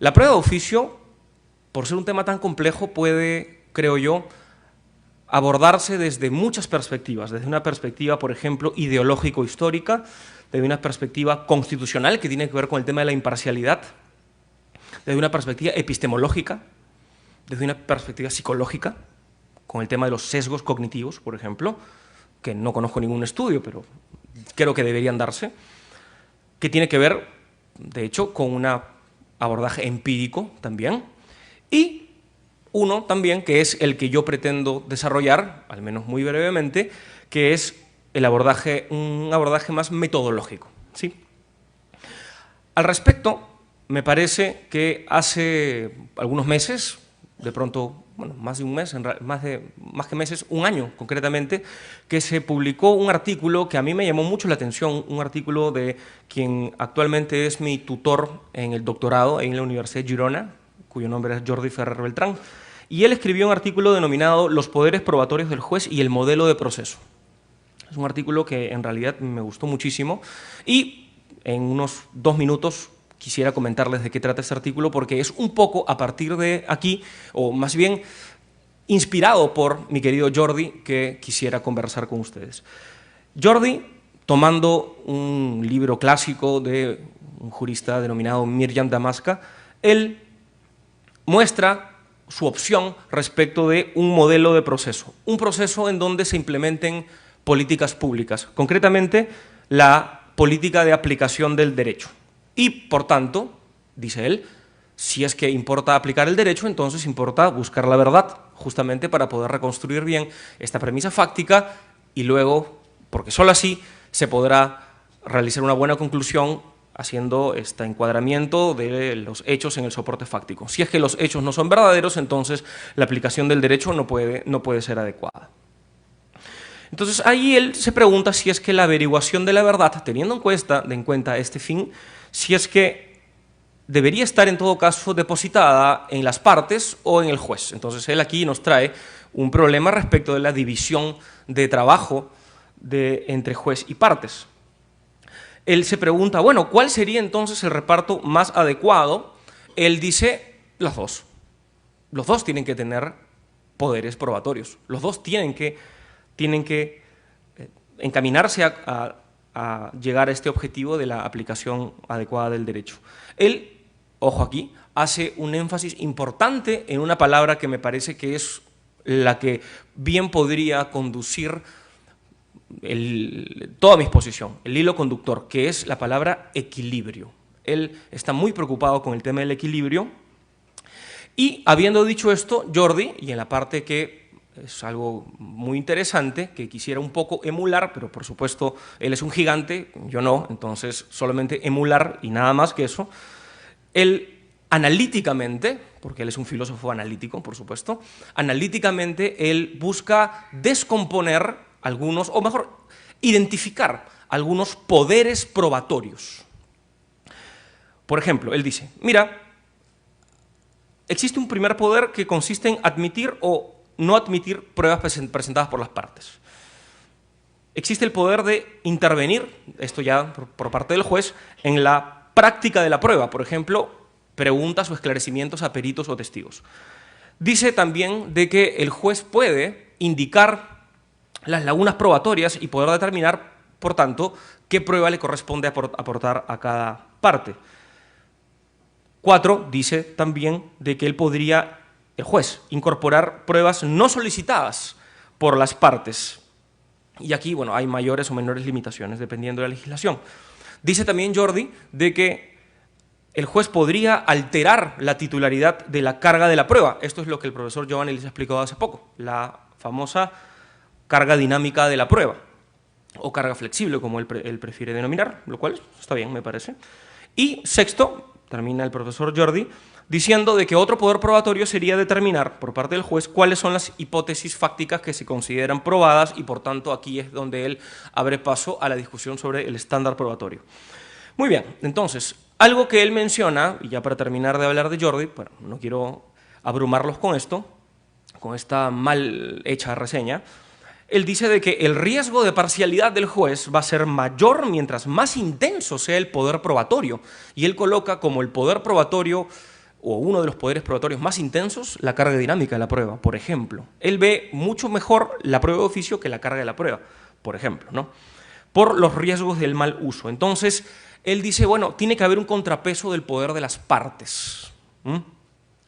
La prueba de oficio, por ser un tema tan complejo, puede, creo yo, abordarse desde muchas perspectivas, desde una perspectiva, por ejemplo, ideológico-histórica, desde una perspectiva constitucional, que tiene que ver con el tema de la imparcialidad, desde una perspectiva epistemológica, desde una perspectiva psicológica, con el tema de los sesgos cognitivos, por ejemplo, que no conozco ningún estudio, pero creo que deberían darse, que tiene que ver, de hecho, con un abordaje empírico también, y uno también, que es el que yo pretendo desarrollar, al menos muy brevemente, que es un abordaje más metodológico, ¿sí? Al respecto, me parece que hace algunos meses, de pronto, bueno, más de un mes, más que meses, un año concretamente, que se publicó un artículo que a mí me llamó mucho la atención, un artículo de quien actualmente es mi tutor en el doctorado en la Universidad de Girona, cuyo nombre es Jordi Ferrer Beltrán, y él escribió un artículo denominado Los poderes probatorios del juez y el modelo de proceso. Es un artículo que en realidad me gustó muchísimo y en unos 2 minutos quisiera comentarles de qué trata este artículo, porque es un poco a partir de aquí, o más bien inspirado por mi querido Jordi, que quisiera conversar con ustedes. Jordi, tomando un libro clásico de un jurista denominado Mirjam Damasca, él muestra su opción respecto de un modelo de proceso, un proceso en donde se implementen políticas públicas, concretamente la política de aplicación del derecho. Y, por tanto, dice él, si es que importa aplicar el derecho, entonces importa buscar la verdad, justamente para poder reconstruir bien esta premisa fáctica y luego, porque solo así se podrá realizar una buena conclusión haciendo este encuadramiento de los hechos en el soporte fáctico. Si es que los hechos no son verdaderos, entonces la aplicación del derecho no puede ser adecuada. Entonces ahí él se pregunta si es que la averiguación de la verdad, teniendo en cuenta este fin, si es que debería estar en todo caso depositada en las partes o en el juez. Entonces él aquí nos trae un problema respecto de la división de trabajo entre juez y partes. Él se pregunta, bueno, ¿cuál sería entonces el reparto más adecuado? Él dice, los dos. Los dos tienen que tener poderes probatorios. Los dos tienen que encaminarse a llegar a este objetivo de la aplicación adecuada del derecho. Él, ojo aquí, hace un énfasis importante en una palabra que me parece que es la que bien podría conducir toda mi exposición, el hilo conductor, que es la palabra equilibrio. Él está muy preocupado con el tema del equilibrio y, habiendo dicho esto, Jordi, y en la parte que es algo muy interesante, que quisiera un poco emular, pero por supuesto él es un gigante, yo no, entonces solamente emular y nada más que eso, él analíticamente, porque él es un filósofo analítico, por supuesto, analíticamente él busca descomponer algunos, o mejor, identificar algunos poderes probatorios. Por ejemplo, él dice, mira, existe un primer poder que consiste en admitir o no admitir pruebas presentadas por las partes. Existe el poder de intervenir, esto ya por parte del juez, en la práctica de la prueba, por ejemplo, preguntas o esclarecimientos a peritos o testigos. Dice también de que el juez puede indicar las lagunas probatorias y poder determinar, por tanto, qué prueba le corresponde aportar a cada parte. 4, dice también de que él podría, el juez, incorporar pruebas no solicitadas por las partes. Y aquí, bueno, hay mayores o menores limitaciones dependiendo de la legislación. Dice también Jordi de que el juez podría alterar la titularidad de la carga de la prueba. Esto es lo que el profesor Giovanni les ha explicado hace poco, la famosa carga dinámica de la prueba, o carga flexible, como él prefiere denominar, lo cual está bien, me parece. Y sexto, termina el profesor Jordi, diciendo de que otro poder probatorio sería determinar, por parte del juez, cuáles son las hipótesis fácticas que se consideran probadas y, por tanto, aquí es donde él abre paso a la discusión sobre el estándar probatorio. Muy bien, entonces, algo que él menciona, y ya para terminar de hablar de Jordi, bueno, no quiero abrumarlos con esto, con esta mal hecha reseña, él dice de que el riesgo de parcialidad del juez va a ser mayor mientras más intenso sea el poder probatorio, y él coloca como el poder probatorio o uno de los poderes probatorios más intensos, la carga dinámica de la prueba, por ejemplo. Él ve mucho mejor la prueba de oficio que la carga de la prueba, por ejemplo, ¿no? Por los riesgos del mal uso. Entonces, él dice, bueno, tiene que haber un contrapeso del poder de las partes.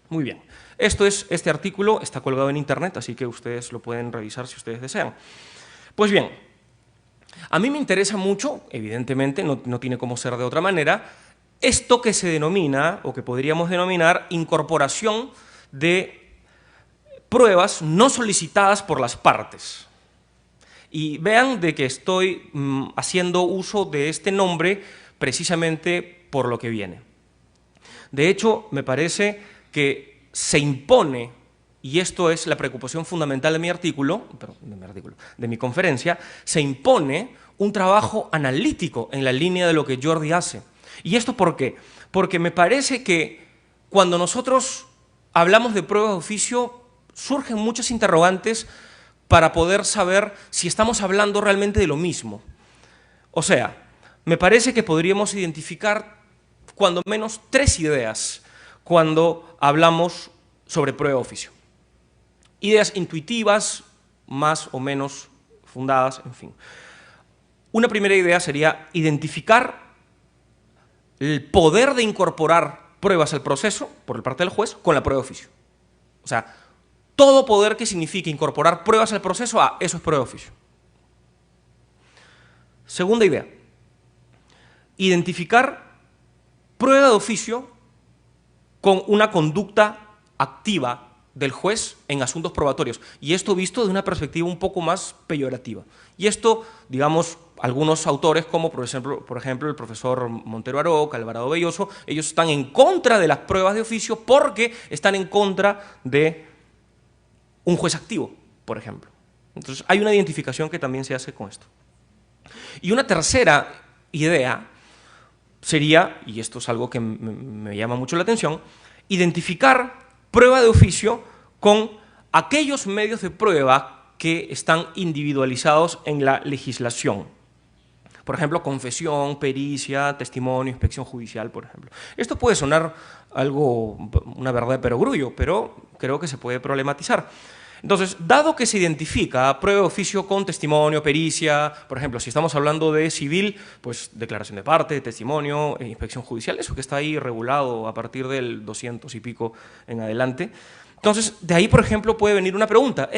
Muy bien. Este artículo está colgado en internet, así que ustedes lo pueden revisar si ustedes desean. Pues bien, a mí me interesa mucho, evidentemente, no tiene cómo ser de otra manera, esto que se denomina, o que podríamos denominar, incorporación de pruebas no solicitadas por las partes. Y vean de que estoy haciendo uso de este nombre precisamente por lo que viene. De hecho, me parece que se impone, y esto es la preocupación fundamental de mi artículo, de mi conferencia, se impone un trabajo analítico en la línea de lo que Jordi hace. ¿Y esto por qué? Porque me parece que cuando nosotros hablamos de pruebas de oficio surgen muchas interrogantes para poder saber si estamos hablando realmente de lo mismo. O sea, me parece que podríamos identificar cuando menos 3 ideas cuando hablamos sobre prueba de oficio. Ideas intuitivas, más o menos fundadas, en fin. Una primera idea sería identificar el poder de incorporar pruebas al proceso por parte del juez con la prueba de oficio. O sea, todo poder que signifique incorporar pruebas al proceso, eso es prueba de oficio. Segunda idea, identificar prueba de oficio con una conducta activa del juez en asuntos probatorios, y esto visto de una perspectiva un poco más peyorativa. Y esto, digamos, algunos autores como por ejemplo el profesor Montero Aroca, Alvarado Belloso, ellos están en contra de las pruebas de oficio porque están en contra de un juez activo, por ejemplo. Entonces hay una identificación que también se hace con esto. Y una tercera idea sería, y esto es algo que me llama mucho la atención, identificar prueba de oficio con aquellos medios de prueba que están individualizados en la legislación. Por ejemplo, confesión, pericia, testimonio, inspección judicial, por ejemplo. Esto puede sonar una verdad de perogrullo, pero creo que se puede problematizar. Entonces, dado que se identifica prueba de oficio con testimonio, pericia, por ejemplo, si estamos hablando de civil, pues declaración de parte, testimonio, inspección judicial, eso que está ahí regulado a partir del 200 y pico en adelante. Entonces, de ahí, por ejemplo, puede venir una pregunta.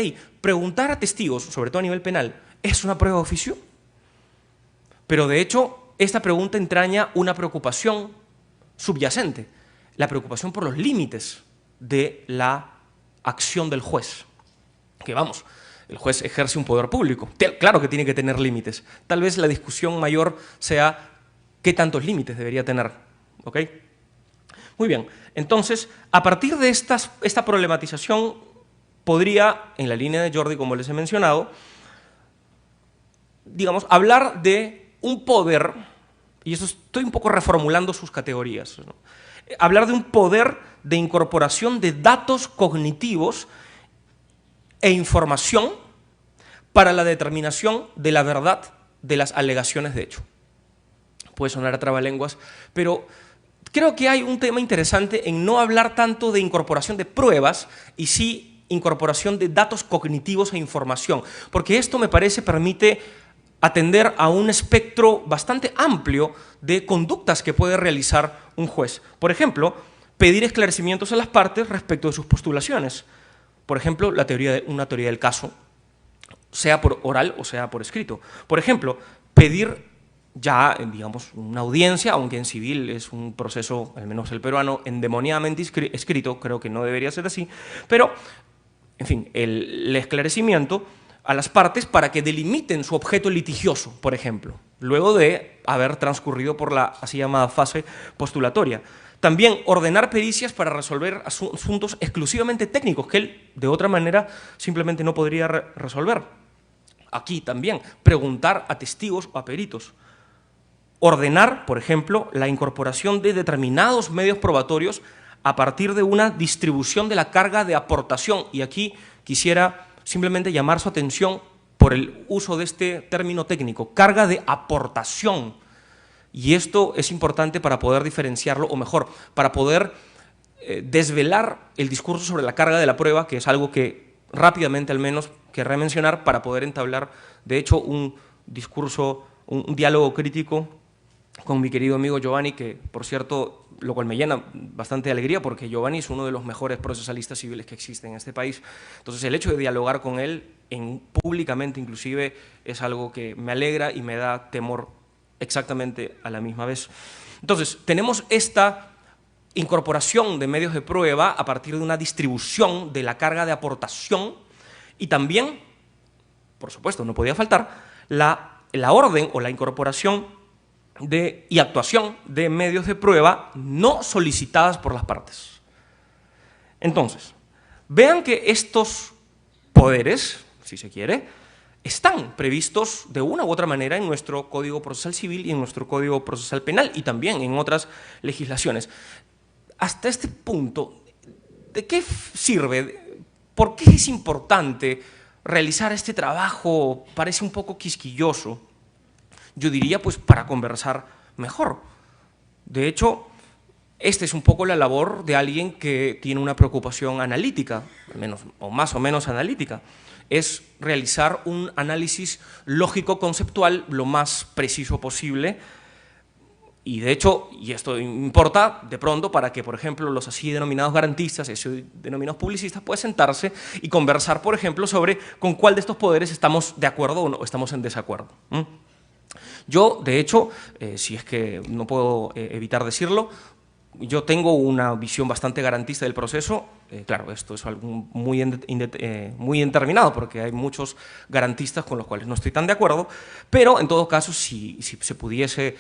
Preguntar a testigos, sobre todo a nivel penal, ¿es una prueba de oficio? Pero, de hecho, esta pregunta entraña una preocupación subyacente, la preocupación por los límites de la acción del juez. Que vamos, el juez ejerce un poder público, claro que tiene que tener límites. Tal vez la discusión mayor sea qué tantos límites debería tener, ¿ok? Muy bien, entonces, a partir de esta problematización, podría, en la línea de Jordi, como les he mencionado, digamos, hablar de un poder, y eso estoy un poco reformulando sus categorías, ¿no? Hablar de un poder de incorporación de datos cognitivos e información para la determinación de la verdad de las alegaciones de hecho. Puede sonar a trabalenguas, pero creo que hay un tema interesante en no hablar tanto de incorporación de pruebas y sí incorporación de datos cognitivos e información, porque esto me parece permite atender a un espectro bastante amplio de conductas que puede realizar un juez. Por ejemplo, pedir esclarecimientos a las partes respecto de sus postulaciones. Por ejemplo, una teoría del caso, sea por oral o sea por escrito. Por ejemplo, pedir ya, digamos, una audiencia, aunque en civil es un proceso, al menos el peruano, endemoniadamente escrito, creo que no debería ser así, pero, en fin, el esclarecimiento a las partes para que delimiten su objeto litigioso, por ejemplo, luego de haber transcurrido por la así llamada fase postulatoria. También ordenar pericias para resolver asuntos exclusivamente técnicos que él, de otra manera, simplemente no podría resolver. Aquí también, preguntar a testigos o a peritos. Ordenar, por ejemplo, la incorporación de determinados medios probatorios a partir de una distribución de la carga de aportación. Y aquí quisiera simplemente llamar su atención por el uso de este término técnico, carga de aportación. Y esto es importante para poder diferenciarlo, o mejor, para poder desvelar el discurso sobre la carga de la prueba, que es algo que rápidamente al menos querré mencionar para poder entablar, de hecho, un discurso, un diálogo crítico con mi querido amigo Giovanni, que, por cierto, lo cual me llena bastante de alegría, porque Giovanni es uno de los mejores procesalistas civiles que existen en este país. Entonces, el hecho de dialogar con él, públicamente inclusive, es algo que me alegra y me da temor exactamente a la misma vez. Entonces, tenemos esta incorporación de medios de prueba a partir de una distribución de la carga de aportación y también, por supuesto, no podía faltar, la orden o la incorporación y actuación de medios de prueba no solicitadas por las partes. Entonces, vean que estos poderes, si se quiere, están previstos de una u otra manera en nuestro Código Procesal Civil y en nuestro Código Procesal Penal y también en otras legislaciones. Hasta este punto, ¿de qué sirve? ¿Por qué es importante realizar este trabajo? Parece un poco quisquilloso. Yo diría, pues, para conversar mejor. De hecho, esta es un poco la labor de alguien que tiene una preocupación analítica, al menos, o más o menos analítica. Es realizar un análisis lógico-conceptual lo más preciso posible. Y de hecho, y esto importa de pronto para que, por ejemplo, los así denominados garantistas, así denominados publicistas, puedan sentarse y conversar, por ejemplo, sobre con cuál de estos poderes estamos de acuerdo o no estamos en desacuerdo. Yo, de hecho, si es que no puedo evitar decirlo, yo tengo una visión bastante garantista del proceso. Claro, esto es algo muy indeterminado, porque hay muchos garantistas con los cuales no estoy tan de acuerdo, pero en todo caso, si se pudiese,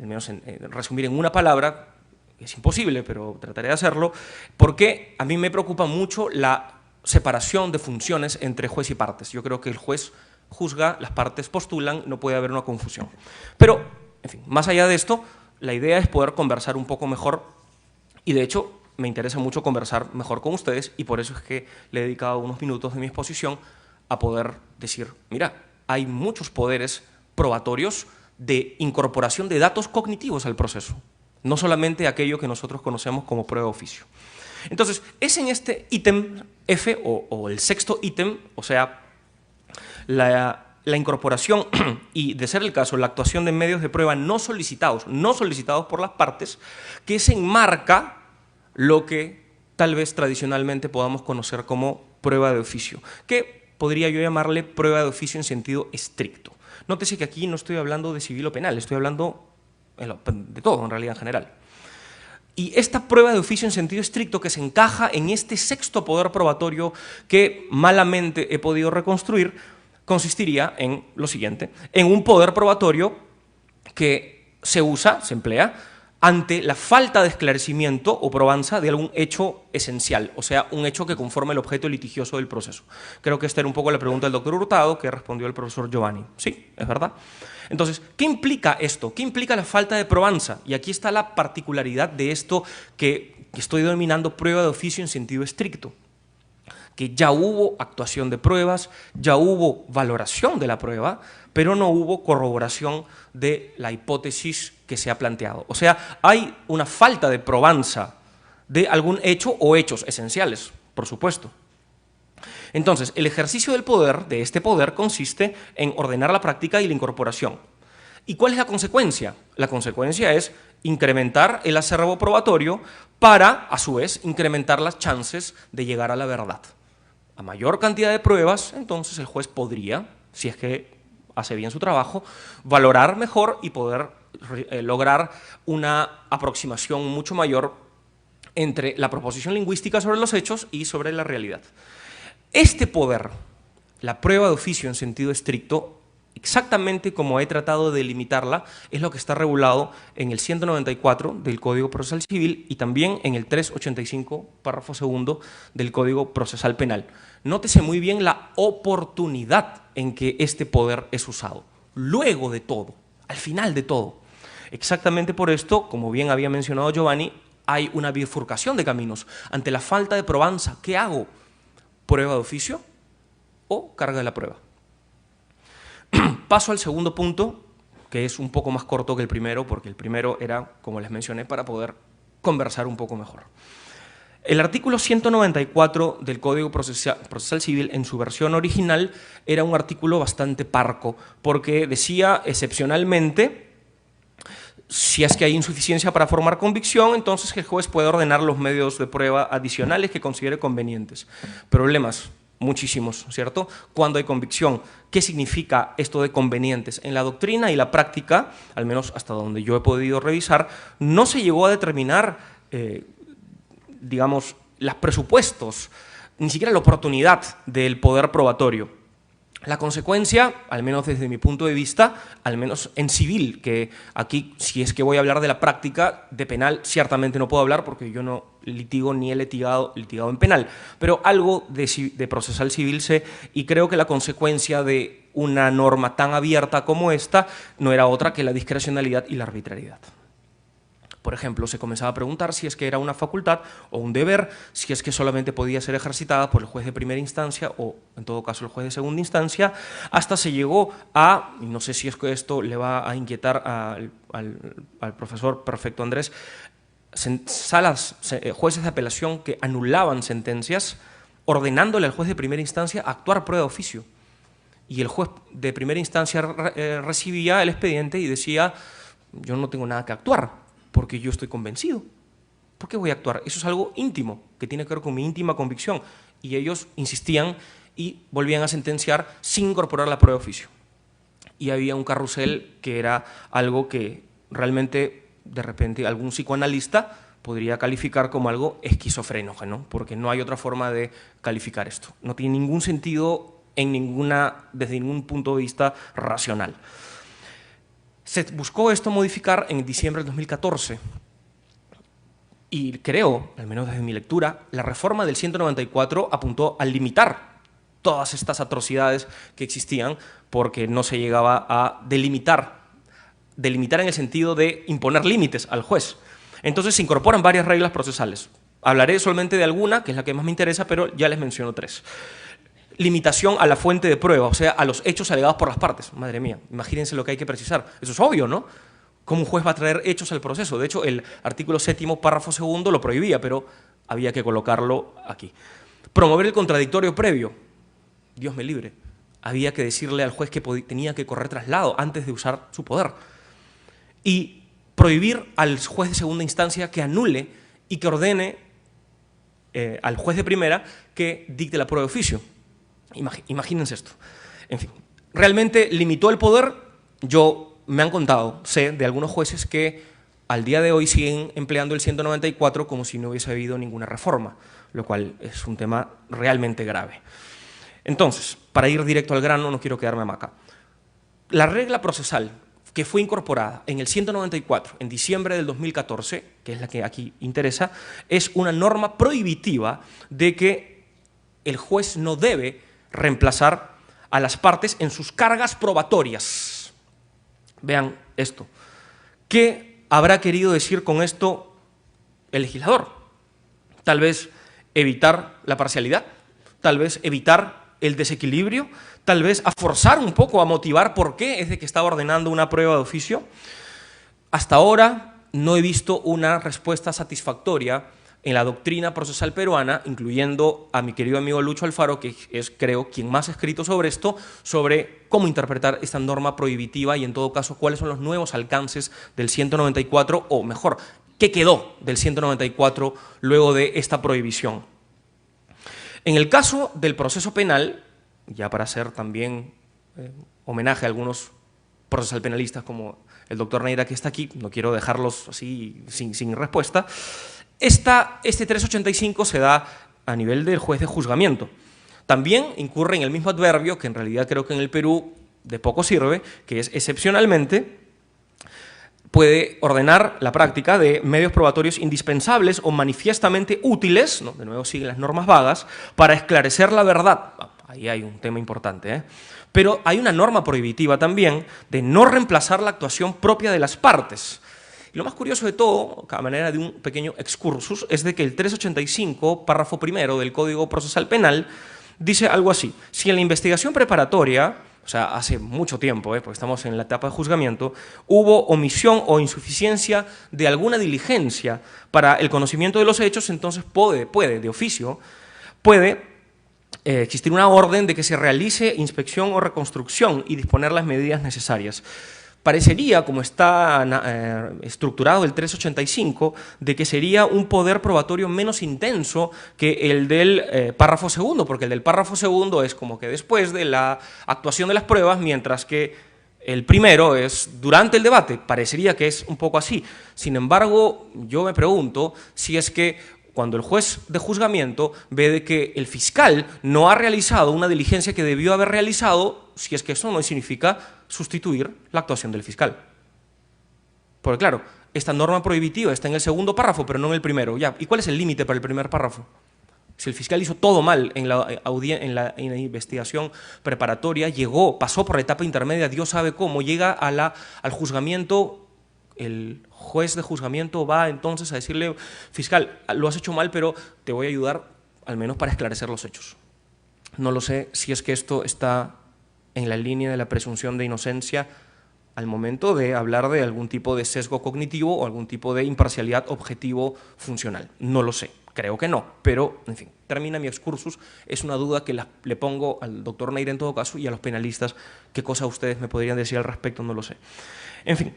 al menos resumir en una palabra, es imposible, pero trataré de hacerlo, porque a mí me preocupa mucho la separación de funciones entre juez y partes. Yo creo que el juez juzga, las partes postulan, no puede haber una confusión. Pero, en fin, más allá de esto, la idea es poder conversar un poco mejor y, de hecho, me interesa mucho conversar mejor con ustedes y por eso es que le he dedicado unos minutos de mi exposición a poder decir, mira, hay muchos poderes probatorios de incorporación de datos cognitivos al proceso, no solamente aquello que nosotros conocemos como prueba de oficio. Entonces, es en este ítem F o el sexto ítem, o sea, la incorporación y, de ser el caso, la actuación de medios de prueba no solicitados por las partes, que se enmarca lo que tal vez tradicionalmente podamos conocer como prueba de oficio, que podría yo llamarle prueba de oficio en sentido estricto. Nótese que aquí no estoy hablando de civil o penal, estoy hablando de todo, en realidad, en general. Y esta prueba de oficio en sentido estricto, que se encaja en este sexto poder probatorio que malamente he podido reconstruir, consistiría en lo siguiente: en un poder probatorio que se emplea ante la falta de esclarecimiento o probanza de algún hecho esencial, o sea, un hecho que conforme el objeto litigioso del proceso. Creo que esta era un poco la pregunta del doctor Hurtado, que respondió el profesor Giovanni. Sí, es verdad. Entonces, ¿qué implica esto? ¿Qué implica la falta de probanza? Y aquí está la particularidad de esto que estoy denominando prueba de oficio en sentido estricto, que ya hubo actuación de pruebas, ya hubo valoración de la prueba, pero no hubo corroboración de la hipótesis que se ha planteado. O sea, hay una falta de probanza de algún hecho o hechos esenciales, por supuesto. Entonces, el ejercicio del poder, de este poder, consiste en ordenar la práctica y la incorporación. ¿Y cuál es la consecuencia? La consecuencia es incrementar el acervo probatorio para, a su vez, incrementar las chances de llegar a la verdad. A mayor cantidad de pruebas, entonces el juez podría, si es que hace bien su trabajo, valorar mejor y poder lograr una aproximación mucho mayor entre la proposición lingüística sobre los hechos y sobre la realidad. Este poder, la prueba de oficio en sentido estricto, exactamente como he tratado de delimitarla, es lo que está regulado en el 194 del Código Procesal Civil y también en el 385, párrafo segundo, del Código Procesal Penal. Nótese muy bien la oportunidad en que este poder es usado, luego de todo, al final de todo. Exactamente por esto, como bien había mencionado Giovanni, hay una bifurcación de caminos. Ante la falta de probanza, ¿qué hago? ¿Prueba de oficio o carga de la prueba? Paso al segundo punto, que es un poco más corto que el primero, porque el primero era, como les mencioné, para poder conversar un poco mejor. El artículo 194 del Código Procesal Civil, en su versión original, era un artículo bastante parco, porque decía excepcionalmente, si es que hay insuficiencia para formar convicción, entonces el juez puede ordenar los medios de prueba adicionales que considere convenientes. Problemas muchísimos, ¿cierto? Cuando hay convicción, ¿qué significa esto de convenientes? En la doctrina y la práctica, al menos hasta donde yo he podido revisar, no se llegó a determinar, digamos, los presupuestos, ni siquiera la oportunidad del poder probatorio. La consecuencia, al menos desde mi punto de vista, al menos en civil, que aquí, si es que voy a hablar de la práctica, de penal ciertamente no puedo hablar porque yo no litigo ni he litigado en penal, pero algo de procesal civil sé, y creo que la consecuencia de una norma tan abierta como esta no era otra que la discrecionalidad y la arbitrariedad. Por ejemplo, se comenzaba a preguntar si es que era una facultad o un deber, si es que solamente podía ser ejercitada por el juez de primera instancia o, en todo caso, el juez de segunda instancia, hasta se llegó a, y no sé si es que esto le va a inquietar al profesor Perfecto Andrés, jueces de apelación que anulaban sentencias ordenándole al juez de primera instancia actuar prueba de oficio. Y el juez de primera instancia recibía el expediente y decía, yo no tengo nada que actuar, porque yo estoy convencido. ¿Por qué voy a actuar? Eso es algo íntimo, que tiene que ver con mi íntima convicción. Y ellos insistían y volvían a sentenciar sin incorporar la prueba de oficio. Y había un carrusel que era algo que realmente, de repente, algún psicoanalista podría calificar como algo esquizofrénico, porque no hay otra forma de calificar esto. No tiene ningún sentido desde ningún punto de vista racional. Se buscó esto modificar en diciembre del 2014 y creo, al menos desde mi lectura, la reforma del 194 apuntó a limitar todas estas atrocidades que existían porque no se llegaba a delimitar en el sentido de imponer límites al juez. Entonces se incorporan varias reglas procesales. Hablaré solamente de alguna, que es la que más me interesa, pero ya les menciono tres. Limitación a la fuente de prueba, o sea, a los hechos alegados por las partes. Madre mía, imagínense lo que hay que precisar. Eso es obvio, ¿no? ¿Cómo un juez va a traer hechos al proceso? De hecho, el artículo 7º, párrafo 2º, lo prohibía, pero había que colocarlo aquí. Promover el contradictorio previo. Dios me libre. Había que decirle al juez que tenía que correr traslado antes de usar su poder. Y prohibir al juez de segunda instancia que anule y que ordene al juez de primera que dicte la prueba de oficio. Imagínense esto. En fin, realmente limitó el poder. Me han contado, sé de algunos jueces que al día de hoy siguen empleando el 194 como si no hubiese habido ninguna reforma, lo cual es un tema realmente grave. Entonces, para ir directo al grano, no quiero quedarme acá. La regla procesal que fue incorporada en el 194 en diciembre del 2014, que es la que aquí interesa, es una norma prohibitiva de que el juez no debe reemplazar a las partes en sus cargas probatorias. Vean esto. ¿Qué habrá querido decir con esto el legislador? Tal vez evitar la parcialidad, tal vez evitar el desequilibrio, tal vez a forzar un poco, a motivar por qué es de que estaba ordenando una prueba de oficio. Hasta ahora no he visto una respuesta satisfactoria en la doctrina procesal peruana, incluyendo a mi querido amigo Lucho Alfaro, que es, creo, quien más ha escrito sobre esto, sobre cómo interpretar esta norma prohibitiva y, en todo caso, cuáles son los nuevos alcances del 194, o mejor, qué quedó del 194 luego de esta prohibición. En el caso del proceso penal, ya para hacer también homenaje a algunos procesal penalistas como el doctor Neira, que está aquí, no quiero dejarlos así sin respuesta. Este 385 se da a nivel del juez de juzgamiento. También incurre en el mismo adverbio, que en realidad creo que en el Perú de poco sirve, que es excepcionalmente, puede ordenar la práctica de medios probatorios indispensables o manifiestamente útiles, ¿no? De nuevo siguen las normas vagas, para esclarecer la verdad. Ahí hay un tema importante, Pero hay una norma prohibitiva también de no reemplazar la actuación propia de las partes. Y lo más curioso de todo, a manera de un pequeño excursus, es de que el 385, párrafo primero del Código Procesal Penal, dice algo así: si en la investigación preparatoria, o o sea, hace mucho tiempo, porque estamos en la etapa de juzgamiento, hubo omisión o insuficiencia de alguna diligencia para el conocimiento de los hechos, entonces puede de oficio, puede existir una orden de que se realice inspección o reconstrucción y disponer las medidas necesarias. Parecería, como está estructurado el 385, de que sería un poder probatorio menos intenso que el del párrafo segundo, porque el del párrafo segundo es como que después de la actuación de las pruebas, mientras que el primero es durante el debate. Parecería que es un poco así. Sin embargo, yo me pregunto si es que cuando el juez de juzgamiento ve de que el fiscal no ha realizado una diligencia que debió haber realizado, si es que eso no significa sustituir la actuación del fiscal. Porque claro, esta norma prohibitiva está en el segundo párrafo, pero no en el primero. Ya, ¿y cuál es el límite para el primer párrafo? Si el fiscal hizo todo mal en la investigación preparatoria, pasó por la etapa intermedia, Dios sabe cómo, llega al juzgamiento. El juez de juzgamiento va entonces a decirle, fiscal, lo has hecho mal, pero te voy a ayudar al menos para esclarecer los hechos. No lo sé si es que esto está en la línea de la presunción de inocencia al momento de hablar de algún tipo de sesgo cognitivo o algún tipo de imparcialidad objetivo funcional. No lo sé, creo que no, pero, en fin, termina mi excursus. Es una duda que le pongo al doctor Neira en todo caso y a los penalistas. ¿Qué cosa ustedes me podrían decir al respecto? No lo sé. En fin.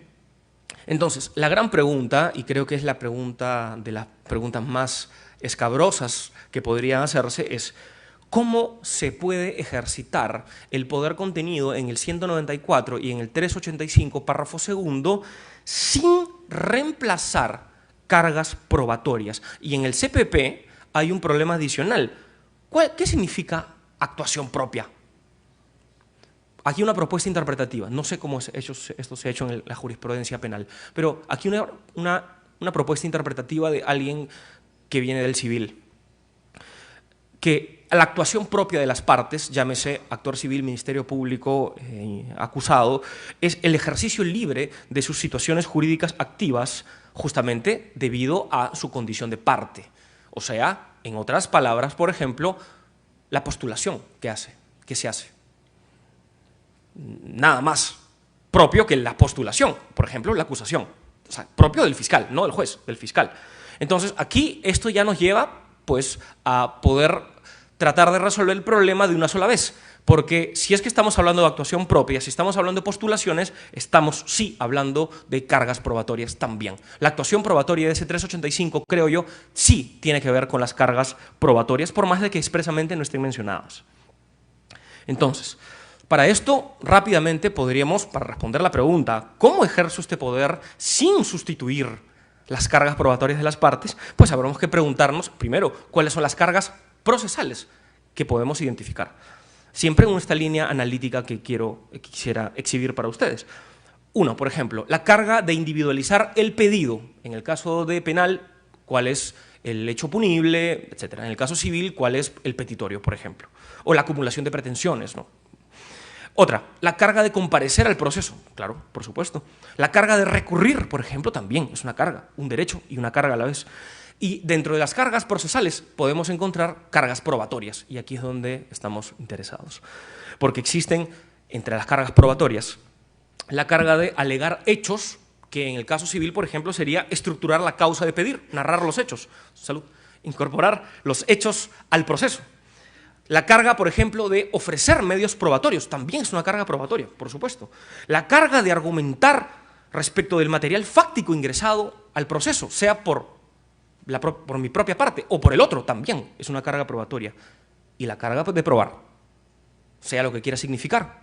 Entonces, la gran pregunta, y creo que es la pregunta de las preguntas más escabrosas que podrían hacerse, es ¿cómo se puede ejercitar el poder contenido en el 194 y en el 385, párrafo segundo, sin reemplazar cargas probatorias? Y en el CPP hay un problema adicional. ¿Qué significa actuación propia? Aquí una propuesta interpretativa, no sé cómo esto se ha hecho en la jurisprudencia penal, pero aquí una propuesta interpretativa de alguien que viene del civil, que la actuación propia de las partes, llámese actor civil, ministerio público, acusado, es el ejercicio libre de sus situaciones jurídicas activas justamente debido a su condición de parte. O sea, en otras palabras, por ejemplo, la postulación que se hace. Nada más propio que la postulación, por ejemplo, la acusación, o sea, propio del fiscal, no del juez, del fiscal. Entonces, aquí esto ya nos lleva pues, a poder tratar de resolver el problema de una sola vez, porque si es que estamos hablando de actuación propia, si estamos hablando de postulaciones, estamos sí hablando de cargas probatorias también. La actuación probatoria de ese 385, creo yo, sí tiene que ver con las cargas probatorias, por más de que expresamente no estén mencionadas. Entonces, para esto, rápidamente podríamos, para responder la pregunta, ¿cómo ejerzo este poder sin sustituir las cargas probatorias de las partes? Pues habremos que preguntarnos, primero, cuáles son las cargas procesales que podemos identificar. Siempre en esta línea analítica que quisiera exhibir para ustedes. Uno, por ejemplo, la carga de individualizar el pedido. En el caso de penal, ¿cuál es el hecho punible, etcétera? En el caso civil, ¿cuál es el petitorio, por ejemplo? O la acumulación de pretensiones, ¿no? Otra, la carga de comparecer al proceso, claro, por supuesto. La carga de recurrir, por ejemplo, también es una carga, un derecho y una carga a la vez. Y dentro de las cargas procesales podemos encontrar cargas probatorias, y aquí es donde estamos interesados. Porque existen, entre las cargas probatorias, la carga de alegar hechos, que en el caso civil, por ejemplo, sería estructurar la causa de pedir, narrar los hechos, salud, incorporar los hechos al proceso. La carga, por ejemplo, de ofrecer medios probatorios, también es una carga probatoria, por supuesto. La carga de argumentar respecto del material fáctico ingresado al proceso, sea por mi propia parte o por el otro, también es una carga probatoria. Y la carga de probar, sea lo que quiera significar,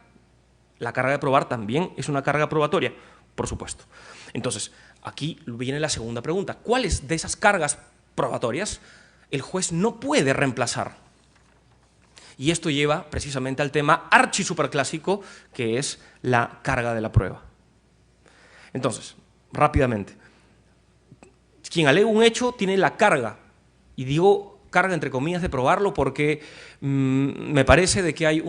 la carga de probar también es una carga probatoria, por supuesto. Entonces, aquí viene la segunda pregunta. ¿Cuáles de esas cargas probatorias el juez no puede reemplazar? Y esto lleva precisamente al tema archisuperclásico, que es la carga de la prueba. Entonces, rápidamente, quien alega un hecho tiene la carga, y digo carga entre comillas de probarlo porque me parece de que hay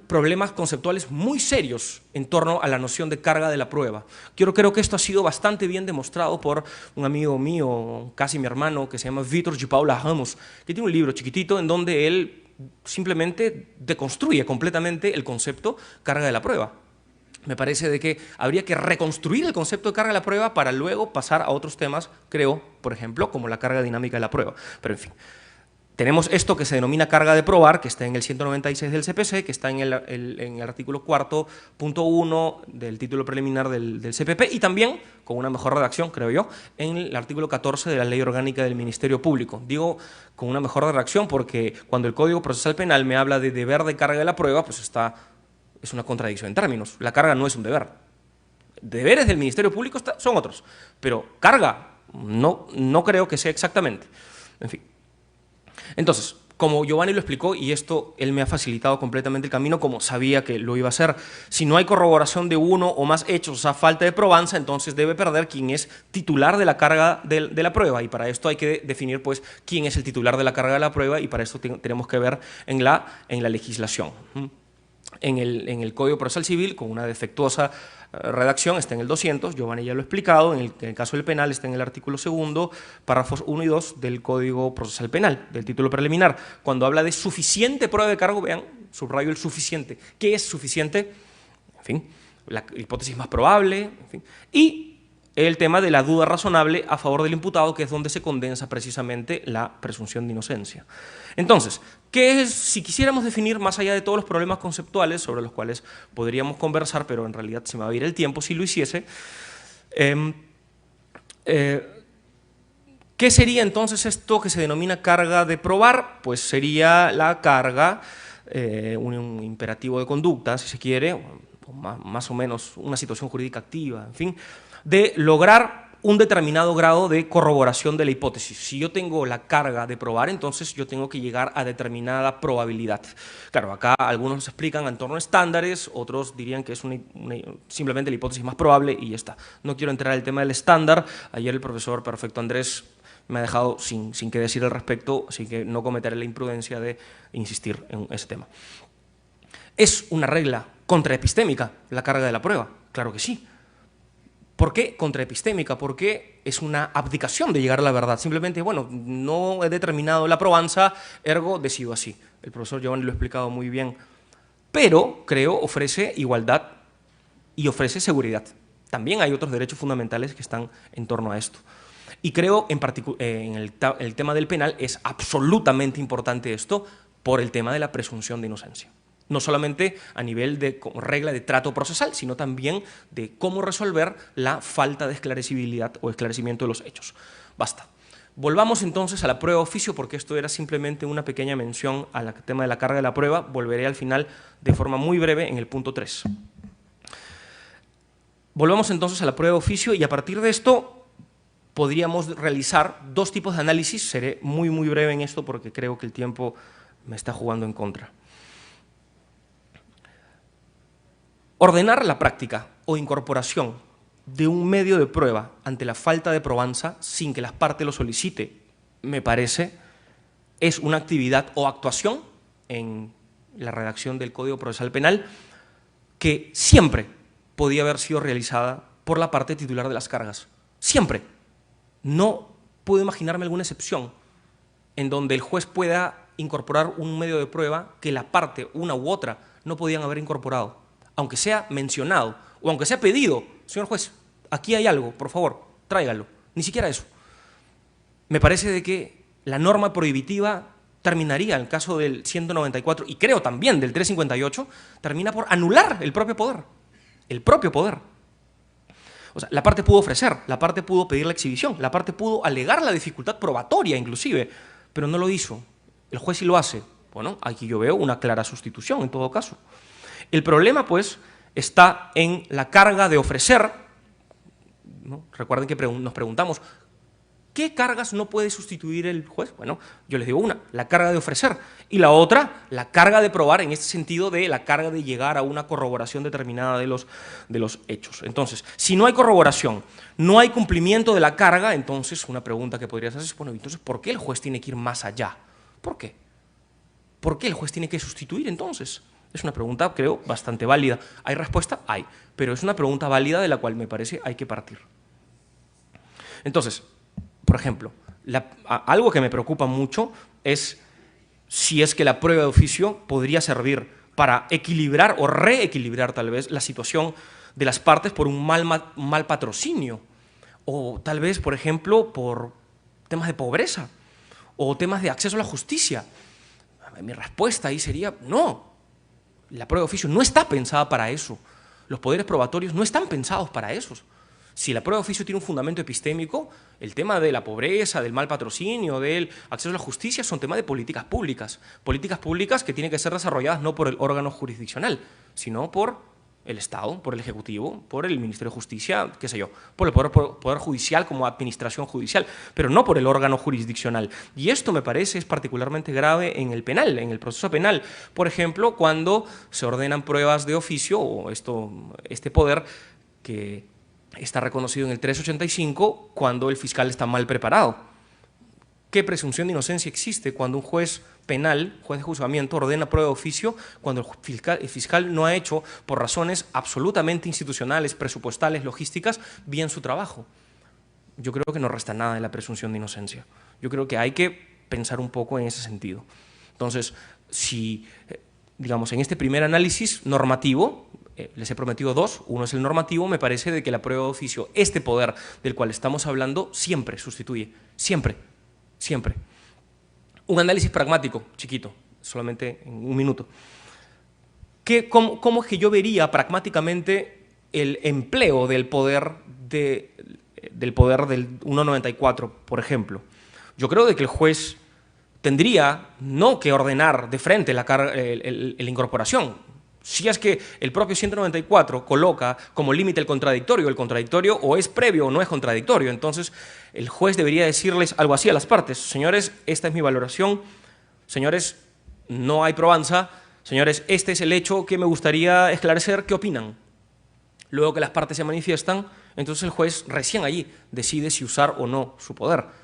problemas conceptuales muy serios en torno a la noción de carga de la prueba. Creo que esto ha sido bastante bien demostrado por un amigo mío, casi mi hermano, que se llama Vítor de Paula Ramos, que tiene un libro chiquitito en donde él simplemente deconstruye completamente el concepto carga de la prueba. Me parece de que habría que reconstruir el concepto de carga de la prueba para luego pasar a otros temas, creo, por ejemplo, como la carga dinámica de la prueba. Pero en fin, tenemos esto que se denomina carga de probar, que está en el 196 del CPC, que está en el artículo 4.1 del título preliminar del CPP, y también, con una mejor redacción, creo yo, en el artículo 14 de la Ley Orgánica del Ministerio Público. Digo con una mejor redacción porque cuando el Código Procesal Penal me habla de deber de carga de la prueba, pues es una contradicción en términos. La carga no es un deber. Deberes del Ministerio Público son otros, pero carga no creo que sea exactamente. En fin. Entonces, como Giovanni lo explicó, y esto él me ha facilitado completamente el camino, como sabía que lo iba a hacer, si no hay corroboración de uno o más hechos a falta de probanza, entonces debe perder quien es titular de la carga de la prueba, y para esto hay que definir pues quién es el titular de la carga de la prueba, y para esto tenemos que ver en la legislación. En el Código Procesal Civil, con una defectuosa redacción, está en el 200, Giovanni ya lo ha explicado, en el caso del penal está en el artículo 2, párrafos 1 y 2 del Código Procesal Penal, del título preliminar. Cuando habla de suficiente prueba de cargo, vean, subrayo el suficiente. ¿Qué es suficiente? En fin, la hipótesis más probable, en fin, y el tema de la duda razonable a favor del imputado, que es donde se condensa precisamente la presunción de inocencia. Entonces, ¿qué es, si quisiéramos definir, más allá de todos los problemas conceptuales sobre los cuales podríamos conversar, pero en realidad se me va a ir el tiempo si lo hiciese, ¿qué sería entonces esto que se denomina carga de probar? Pues sería la carga, un imperativo de conducta, si se quiere, o más o menos una situación jurídica activa, en fin, de lograr un determinado grado de corroboración de la hipótesis. Si yo tengo la carga de probar, entonces yo tengo que llegar a determinada probabilidad. Claro, acá algunos explican en torno a estándares, otros dirían que es simplemente la hipótesis más probable y ya está. No quiero entrar en el tema del estándar. Ayer el profesor Perfecto Andrés me ha dejado sin qué decir al respecto, así que no cometeré la imprudencia de insistir en ese tema. ¿Es una regla contraepistémica la carga de la prueba? Claro que sí. ¿Por qué contraepistémica? Porque es una abdicación de llegar a la verdad. Simplemente, bueno, no he determinado la probanza, ergo decido así. El profesor Giovanni lo ha explicado muy bien. Pero, creo, ofrece igualdad y ofrece seguridad. También hay otros derechos fundamentales que están en torno a esto. Y creo, en el tema del penal, es absolutamente importante esto por el tema de la presunción de inocencia. No solamente a nivel de regla de trato procesal, sino también de cómo resolver la falta de esclarecibilidad o esclarecimiento de los hechos. Basta. Volvamos entonces a la prueba de oficio, porque esto era simplemente una pequeña mención al tema de la carga de la prueba. Volveré al final de forma muy breve en el punto 3. Volvamos entonces a la prueba de oficio y a partir de esto podríamos realizar dos tipos de análisis. Seré muy breve en esto porque creo que el tiempo me está jugando en contra. Ordenar la práctica o incorporación de un medio de prueba ante la falta de probanza sin que las partes lo solicite, me parece, es una actividad o actuación en la redacción del Código Procesal Penal que siempre podía haber sido realizada por la parte titular de las cargas. Siempre. No puedo imaginarme alguna excepción en donde el juez pueda incorporar un medio de prueba que la parte, una u otra, no podían haber incorporado, aunque sea mencionado o aunque sea pedido. Señor juez, aquí hay algo, por favor, tráigalo. Ni siquiera eso. Me parece de que la norma prohibitiva terminaría, en el caso del 194 y creo también del 358, termina por anular el propio poder. El propio poder. O sea, la parte pudo ofrecer, la parte pudo pedir la exhibición, la parte pudo alegar la dificultad probatoria inclusive, pero no lo hizo. El juez sí lo hace. Bueno, aquí yo veo una clara sustitución en todo caso. El problema, pues, está en la carga de ofrecer, ¿no? Recuerden que nos preguntamos, ¿qué cargas no puede sustituir el juez? Bueno, yo les digo una, la carga de ofrecer, y la otra, la carga de probar, en este sentido de la carga de llegar a una corroboración determinada de los hechos. Entonces, si no hay corroboración, no hay cumplimiento de la carga, entonces una pregunta que podrías hacer es, bueno, entonces, ¿por qué el juez tiene que ir más allá? ¿Por qué? ¿Por qué el juez tiene que sustituir entonces? Es una pregunta, creo, bastante válida. ¿Hay respuesta? Hay, pero es una pregunta válida de la cual me parece hay que partir. Entonces, por ejemplo, algo que me preocupa mucho es si es que la prueba de oficio podría servir para equilibrar o reequilibrar tal vez la situación de las partes por un mal patrocinio, o tal vez, por ejemplo, por temas de pobreza o temas de acceso a la justicia. Mi respuesta ahí sería no. La prueba de oficio no está pensada para eso. Los poderes probatorios no están pensados para eso. Si la prueba de oficio tiene un fundamento epistémico, el tema de la pobreza, del mal patrocinio, del acceso a la justicia, son temas de políticas públicas que tienen que ser desarrolladas no por el órgano jurisdiccional, sino por el Estado, por el Ejecutivo, por el Ministerio de Justicia, qué sé yo, por el poder Judicial como administración judicial, pero no por el órgano jurisdiccional. Y esto me parece es particularmente grave en el penal, en el proceso penal. Por ejemplo, cuando se ordenan pruebas de oficio, o este poder que está reconocido en el 385, cuando el fiscal está mal preparado. ¿Qué presunción de inocencia existe cuando un juez penal, juez de juzgamiento, ordena prueba de oficio cuando el fiscal no ha hecho, por razones absolutamente institucionales, presupuestales, logísticas, bien su trabajo? Yo creo que no resta nada de la presunción de inocencia. Yo creo que hay que pensar un poco en ese sentido. Entonces, si, digamos, en este primer análisis normativo, les he prometido dos, uno es el normativo, me parece de que la prueba de oficio, este poder del cual estamos hablando, siempre sustituye, siempre. Un análisis pragmático, chiquito, solamente en un minuto. ¿Cómo es que yo vería pragmáticamente el empleo del poder del 194, por ejemplo? Yo creo de que el juez tendría no que ordenar de frente la incorporación. Si es que el propio 194 coloca como límite el contradictorio o es previo o no es contradictorio, entonces el juez debería decirles algo así a las partes: señores, esta es mi valoración, señores, no hay probanza, señores, este es el hecho que me gustaría esclarecer, ¿qué opinan? Luego que las partes se manifiestan, entonces el juez recién allí decide si usar o no su poder.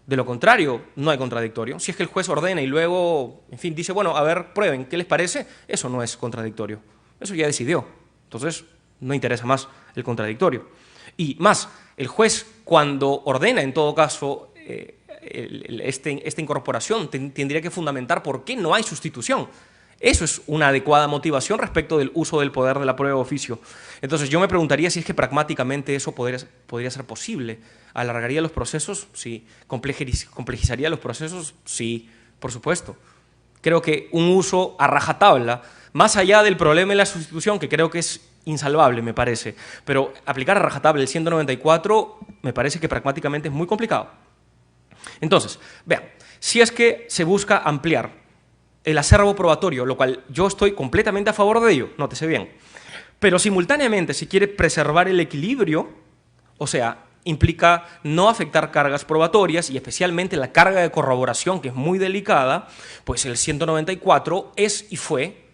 De lo contrario, no hay contradictorio. Si es que el juez ordena y luego, en fin, dice, bueno, a ver, prueben, ¿qué les parece? Eso no es contradictorio. Eso ya decidió. Entonces, no interesa más el contradictorio. Y más, el juez, cuando ordena, en todo caso, esta incorporación, tendría que fundamentar por qué no hay sustitución. Eso es una adecuada motivación respecto del uso del poder de la prueba de oficio. Entonces, yo me preguntaría si es que pragmáticamente eso podría ser posible. ¿Alargaría los procesos? Sí. ¿Complejizaría los procesos? Sí, por supuesto. Creo que un uso a rajatabla, más allá del problema de la sustitución, que creo que es insalvable, me parece, pero aplicar a rajatabla el 194 me parece que pragmáticamente es muy complicado. Entonces, vean, si es que se busca ampliar el acervo probatorio, lo cual yo estoy completamente a favor de ello, nótese bien, pero simultáneamente si quiere preservar el equilibrio, o sea, implica no afectar cargas probatorias y especialmente la carga de corroboración, que es muy delicada, pues el 194 es y fue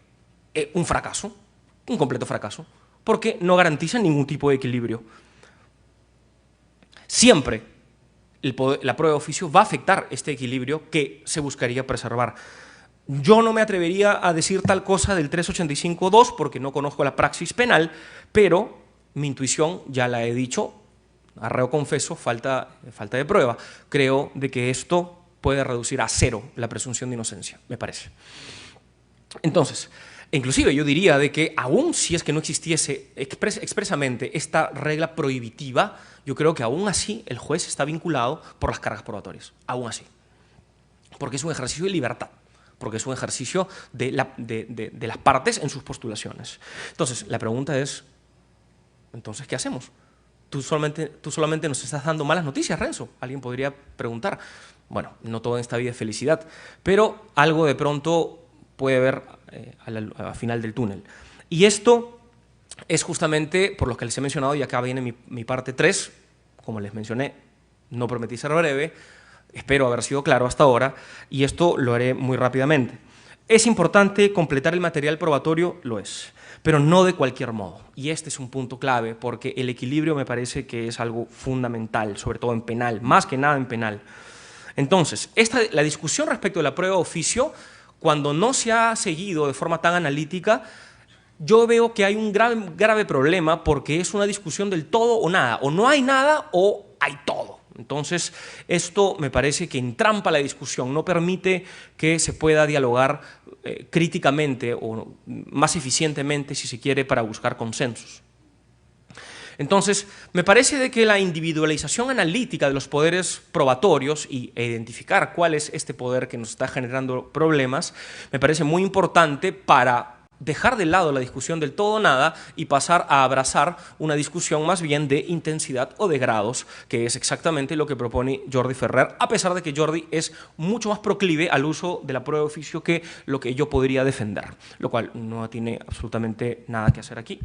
un fracaso, un completo fracaso, porque no garantiza ningún tipo de equilibrio. Siempre la prueba de oficio va a afectar este equilibrio que se buscaría preservar. Yo no me atrevería a decir tal cosa del 385.2 porque no conozco la praxis penal, pero mi intuición ya la he dicho, arreo confeso, falta de prueba. Creo de que esto puede reducir a cero la presunción de inocencia, me parece. Entonces, inclusive yo diría de que aún si es que no existiese expresamente esta regla prohibitiva, yo creo que aún así el juez está vinculado por las cargas probatorias, aún así, porque es un ejercicio de libertad, porque es un ejercicio de las partes en sus postulaciones. Entonces, la pregunta es, entonces, ¿qué hacemos? Tú solamente nos estás dando malas noticias, Renzo. Alguien podría preguntar. Bueno, no todo en esta vida es felicidad, pero algo de pronto puede haber al final del túnel. Y esto es justamente por lo que les he mencionado, y acá viene mi parte 3, como les mencioné, no prometí ser breve, espero haber sido claro hasta ahora, y esto lo haré muy rápidamente. ¿Es importante completar el material probatorio? Lo es, pero no de cualquier modo. Y este es un punto clave, porque el equilibrio me parece que es algo fundamental, sobre todo en penal, más que nada en penal. Entonces, la discusión respecto de la prueba de oficio, cuando no se ha seguido de forma tan analítica, yo veo que hay un grave problema, porque es una discusión del todo o nada, o no hay nada o hay todo. Entonces, esto me parece que entrampa la discusión, no permite que se pueda dialogar críticamente o más eficientemente, si se quiere, para buscar consensos. Entonces, me parece de que la individualización analítica de los poderes probatorios e identificar cuál es este poder que nos está generando problemas, me parece muy importante para dejar de lado la discusión del todo o nada y pasar a abrazar una discusión más bien de intensidad o de grados, que es exactamente lo que propone Jordi Ferrer, a pesar de que Jordi es mucho más proclive al uso de la prueba de oficio que lo que yo podría defender, lo cual no tiene absolutamente nada que hacer aquí.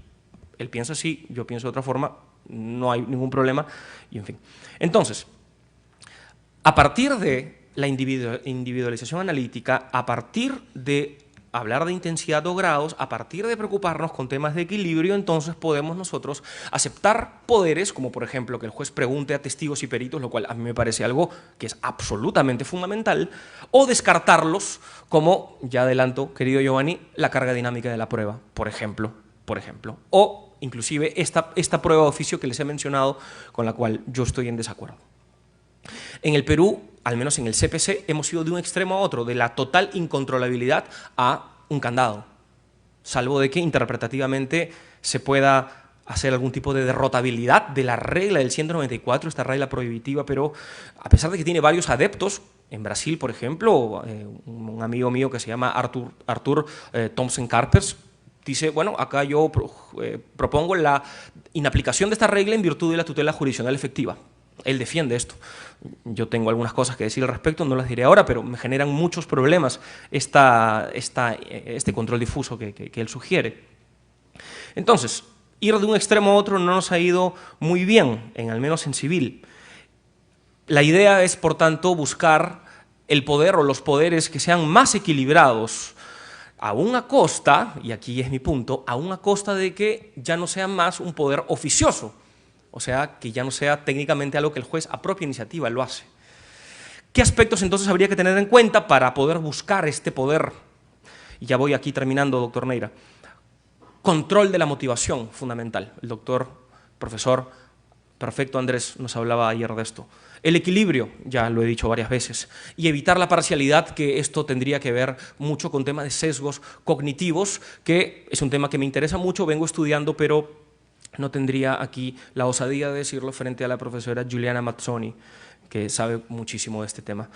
Él piensa así, yo pienso de otra forma, no hay ningún problema, y en fin. Entonces, a partir de la individualización analítica, a partir de hablar de intensidad o grados, a partir de preocuparnos con temas de equilibrio, entonces podemos nosotros aceptar poderes, como por ejemplo que el juez pregunte a testigos y peritos, lo cual a mí me parece algo que es absolutamente fundamental, o descartarlos, como, ya adelanto, querido Giovanni, la carga dinámica de la prueba, por ejemplo, o inclusive esta prueba de oficio que les he mencionado, con la cual yo estoy en desacuerdo. En el Perú, al menos en el CPC, hemos ido de un extremo a otro, de la total incontrolabilidad a un candado, salvo de que interpretativamente se pueda hacer algún tipo de derrotabilidad de la regla del 194, esta regla prohibitiva, pero a pesar de que tiene varios adeptos, en Brasil, por ejemplo, un amigo mío que se llama Arthur Thompson Carpers, dice, bueno, acá yo propongo la inaplicación de esta regla en virtud de la tutela jurisdiccional efectiva. Él defiende esto. Yo tengo algunas cosas que decir al respecto, no las diré ahora, pero me generan muchos problemas este control difuso que él sugiere. Entonces, ir de un extremo a otro no nos ha ido muy bien, al menos en civil. La idea es, por tanto, buscar el poder o los poderes que sean más equilibrados, aún a costa, y aquí es mi punto, aún a costa de que ya no sea más un poder oficioso, o sea, que ya no sea técnicamente algo que el juez a propia iniciativa lo hace. ¿Qué aspectos entonces habría que tener en cuenta para poder buscar este poder? Y ya voy aquí terminando, doctor Neira. Control de la motivación, fundamental. El profesor perfecto Andrés nos hablaba ayer de esto. El equilibrio, ya lo he dicho varias veces, y evitar la parcialidad, que esto tendría que ver mucho con temas de sesgos cognitivos, que es un tema que me interesa mucho, vengo estudiando, pero no tendría aquí la osadía de decirlo frente a la profesora Giuliana Mazzoni, que sabe muchísimo de este tema.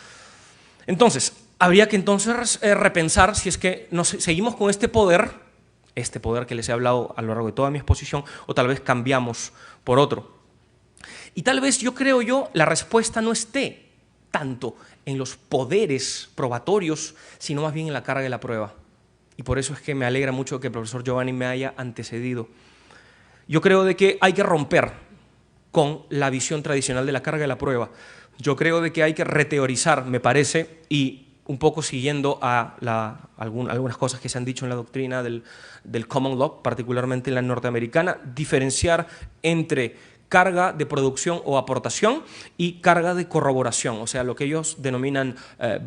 Entonces, habría que entonces repensar si es que seguimos con este poder que les he hablado a lo largo de toda mi exposición, o tal vez cambiamos por otro. Y tal vez, creo yo, la respuesta no esté tanto en los poderes probatorios, sino más bien en la carga de la prueba. Y por eso es que me alegra mucho que el profesor Giovanni me haya antecedido. Yo creo de que hay que romper con la visión tradicional de la carga de la prueba. Yo creo de que hay que reteorizar, me parece, y un poco siguiendo a algunas cosas que se han dicho en la doctrina del common law, particularmente en la norteamericana, diferenciar entre carga de producción o aportación y carga de corroboración, o sea, lo que ellos denominan